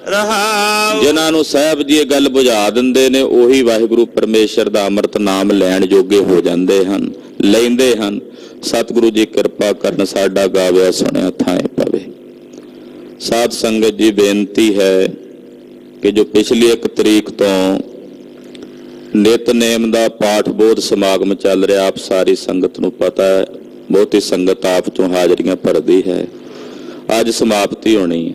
ਰਹਾਉ ਜਿਨ੍ਹਾਂ ਨੂੰ ਸਾਹਿਬ ਜੀ ਇਹ ਗੱਲ ਬੁਝਾ ਦਿੰਦੇ ਨੇ ਉਹੀ ਵਾਹਿਗੁਰੂ ਪਰਮੇਸ਼ਰ ਦਾ ਅੰਮ੍ਰਿਤ ਨਾਮ ਲੈਣ ਜੋਗੇ ਹੋ ਜਾਂਦੇ ਹਨ, ਲੈਂਦੇ ਹਨ। ਸਤਿਗੁਰੂ ਜੀ ਕਿਰਪਾ ਕਰਨ, ਸਾਡਾ ਗਾਵਿਆ ਸੁਣਿਆ ਥਾਂ ਪਵੇ। ਸਾਧ ਸੰਗਤ ਜੀ ਬੇਨਤੀ ਹੈ ਕਿ ਜੋ ਪਿਛਲੀ 1 ਤਰੀਕ ਤੋਂ ਨਿਤਨੇਮ ਦਾ ਪਾਠ ਬੋਧ ਸਮਾਗਮ ਚੱਲ ਰਿਹਾ, ਆਪ ਸਾਰੀ ਸੰਗਤ ਨੂੰ ਪਤਾ ਹੈ। ਬਹੁਤੀ ਸੰਗਤ ਆਪ ਚੋਂ ਹਾਜ਼ਰੀਆਂ ਭਰਦੀ ਹੈ। ਅੱਜ ਸਮਾਪਤੀ ਹੋਣੀ ਹੈ।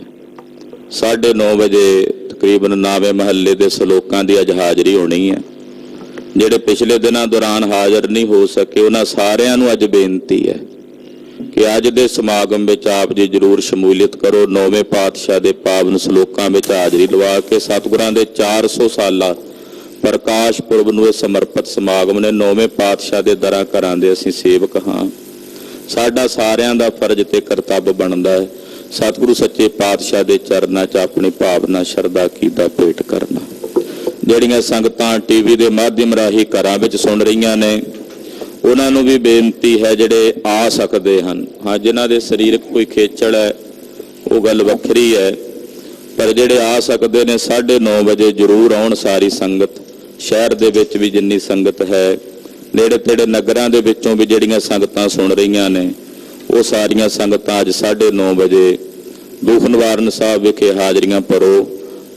9:30 ਵਜੇ ਤਕਰੀਬਨ ਨਾਵੇਂ ਮਹੱਲੇ ਦੇ ਸਲੋਕਾਂ ਦੀ ਅੱਜ ਹਾਜ਼ਰੀ ਹੋਣੀ ਹੈ। ਜਿਹੜੇ ਪਿਛਲੇ ਦਿਨਾਂ ਦੌਰਾਨ ਹਾਜ਼ਰ ਨਹੀਂ ਹੋ ਸਕੇ ਉਹਨਾਂ ਸਾਰਿਆਂ ਨੂੰ ਅੱਜ ਬੇਨਤੀ ਹੈ ਕਿ ਅੱਜ ਦੇ ਸਮਾਗਮ ਵਿੱਚ ਆਪ ਜੀ ਜ਼ਰੂਰ ਸ਼ਮੂਲੀਅਤ ਕਰੋ। 9ਵੇਂ ਪਾਤਸ਼ਾਹ ਦੇ ਪਾਵਨ ਸਲੋਕਾਂ ਵਿੱਚ ਹਾਜ਼ਰੀ ਲਵਾ ਕੇ ਸਤਿਗੁਰਾਂ ਦੇ 400 ਸਾਲਾ ਪ੍ਰਕਾਸ਼ ਪੁਰਬ ਨੂੰ ਇਹ ਸਮਰਪਿਤ ਸਮਾਗਮ ਨੇ। 9ਵੇਂ ਪਾਤਸ਼ਾਹ ਦੇ ਦਰਾਂ ਘਰਾਂ ਦੇ ਅਸੀਂ ਸੇਵਕ ਹਾਂ। ਸਾਡਾ ਸਾਰਿਆਂ ਦਾ ਫਰਜ਼ ਤੇ ਕਰਤੱਵ ਬਣਦਾ ਹੈ ਸਤਿਗੁਰੂ ਸੱਚੇ ਪਾਤਸ਼ਾਹ ਦੇ ਚਰਨਾਂ 'ਚ ਆਪਣੀ ਭਾਵਨਾ ਸ਼ਰਧਾ ਕੀਦਾ ਭੇਟ ਕਰਨਾ। ਜਿਹੜੀਆਂ ਸੰਗਤਾਂ ਟੀਵੀ ਦੇ ਮਾਧਿਅਮ ਰਾਹੀਂ ਘਰਾਂ ਵਿੱਚ ਸੁਣ ਰਹੀਆਂ ਨੇ ਉਹਨਾਂ ਨੂੰ ਵੀ ਬੇਨਤੀ ਹੈ ਜਿਹੜੇ ਆ ਸਕਦੇ ਹਨ। ਹਾਂ, ਜਿਨ੍ਹਾਂ ਦੇ ਸਰੀਰਕ ਕੋਈ ਖੇਚਲ ਹੈ ਉਹ ਗੱਲ ਵੱਖਰੀ ਹੈ, ਪਰ ਜਿਹੜੇ ਆ ਸਕਦੇ ਨੇ 9:30 ਵਜੇ ਜ਼ਰੂਰ ਆਉਣ। ਸਾਰੀ ਸੰਗਤ ਸ਼ਹਿਰ ਦੇ ਵਿੱਚ ਵੀ ਜਿੰਨੀ ਸੰਗਤ ਹੈ, ਨੇੜੇ ਤੇੜੇ ਨਗਰਾਂ ਦੇ ਵਿੱਚੋਂ ਵੀ ਜਿਹੜੀਆਂ ਸੰਗਤਾਂ ਸੁਣ ਰਹੀਆਂ ਨੇ ਉਹ ਸਾਰੀਆਂ ਸੰਗਤਾਂ ਅੱਜ 9:30 ਵਜੇ ਦੁੱਖ ਨਿਵਾਰਨ ਸਾਹਿਬ ਵਿਖੇ ਹਾਜ਼ਰੀਆਂ ਭਰੋ।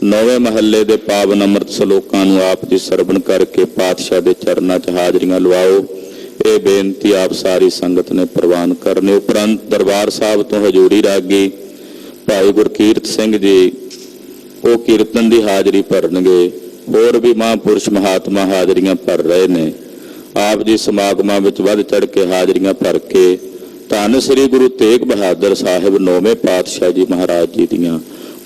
9ਵੇਂ ਮਹੱਲੇ ਦੇ ਪਾਵਨ ਅੰਮ੍ਰਿਤ ਸਲੋਕਾਂ ਨੂੰ ਆਪ ਜੀ ਸਰਵਣ ਕਰਕੇ ਪਾਤਸ਼ਾਹ ਦੇ ਚਰਨਾਂ 'ਚ ਹਾਜ਼ਰੀਆਂ ਲਵਾਓ। ਇਹ ਬੇਨਤੀ ਆਪ ਸਾਰੀ ਸੰਗਤ ਨੇ ਪ੍ਰਵਾਨ ਕਰਨੀ। ਉਪਰੰਤ ਦਰਬਾਰ ਸਾਹਿਬ ਤੋਂ ਹਜ਼ੂਰੀ ਰਾਗੀ ਭਾਈ ਗੁਰਕੀਰਤ ਸਿੰਘ ਜੀ ਉਹ ਕੀਰਤਨ ਦੀ ਹਾਜ਼ਰੀ ਭਰਨਗੇ। ਹੋਰ ਵੀ ਮਹਾਂਪੁਰਸ਼ ਮਹਾਤਮਾ ਹਾਜ਼ਰੀਆਂ ਭਰ ਰਹੇ ਨੇ। ਆਪ ਜੀ ਸਮਾਗਮਾਂ ਵਿੱਚ ਵੱਧ ਚੜ ਕੇ ਹਾਜ਼ਰੀਆਂ ਭਰ ਕੇ ਧੰਨ ਸ੍ਰੀ ਗੁਰੂ ਤੇਗ ਬਹਾਦਰ ਸਾਹਿਬ 9ਵੇਂ ਪਾਤਸ਼ਾਹ ਜੀ ਮਹਾਰਾਜ ਜੀ ਦੀਆਂ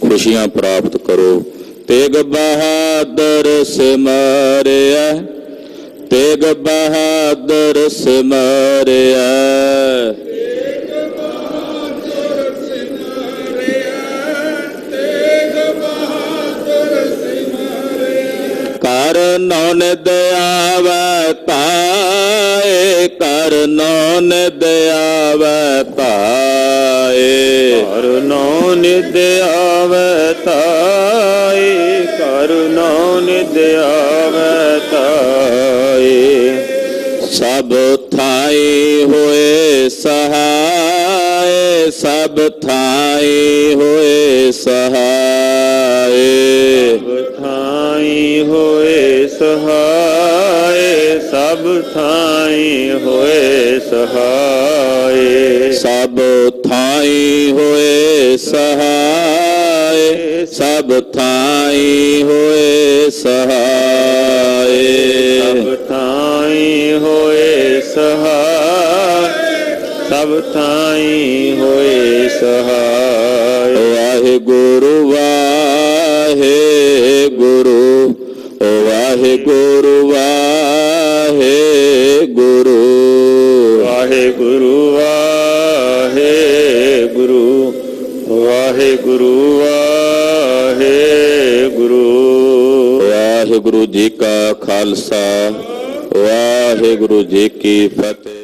ਖੁਸ਼ੀਆਂ ਪ੍ਰਾਪਤ ਕਰੋ। ਤੇਗ ਬਹਾਦਰ ਸਿਮਰਿਆ, ਤੇਗ ਬਹਾਦਰ ਸਿਮਰਿਆ, ਕਰ ਨਿਦ ਆਵੈ ਧਾਏ, ਕਰ ਨਿਦ ਆਵੈ ਧਾਏ, ਕਰ ਨਿਦ ਆਵੈ ਧਾਏ, ਕਰ ਨਿਦ ਆਵੈ ਧਾਏ। ਸਭ ਥਾਈ ਹੋਏ ਸਹਾਏ, ਸਭ ਥਾਈ ਹੋਏ ਸਹਾਏ, ਸਭ ਥਾਈ ਹੋਏ ਸਹਾਏ, ਸਭ ਥਾਈ ਹੋਏ ਸਹਾਏ। ਸਭ ਥਾਈ ਹੋਏ ਸਹਾਏ, ਸਭ ਥਾਈ ਹੋਏ ਸਹਾਏ, ਸਭ ਥਾਈ ਹੋਏ ਸਹਾਏ, ਸਭ ਥਾਈ ਹੋਏ ਸਹਾਏ। ਵਾਹਿਗੁਰੂ ਵਾਹਿਗੁਰੂ ਵਾਹਿਗੁਰੂ ਵਾਹਿਗੁਰੂ। ਵਾਹਿਗੁਰੂ ਜੀ ਕਾ ਖਾਲਸਾ ਵਾਹਿਗੁਰੂ ਜੀ ਕੀ ਫਤਿਹ।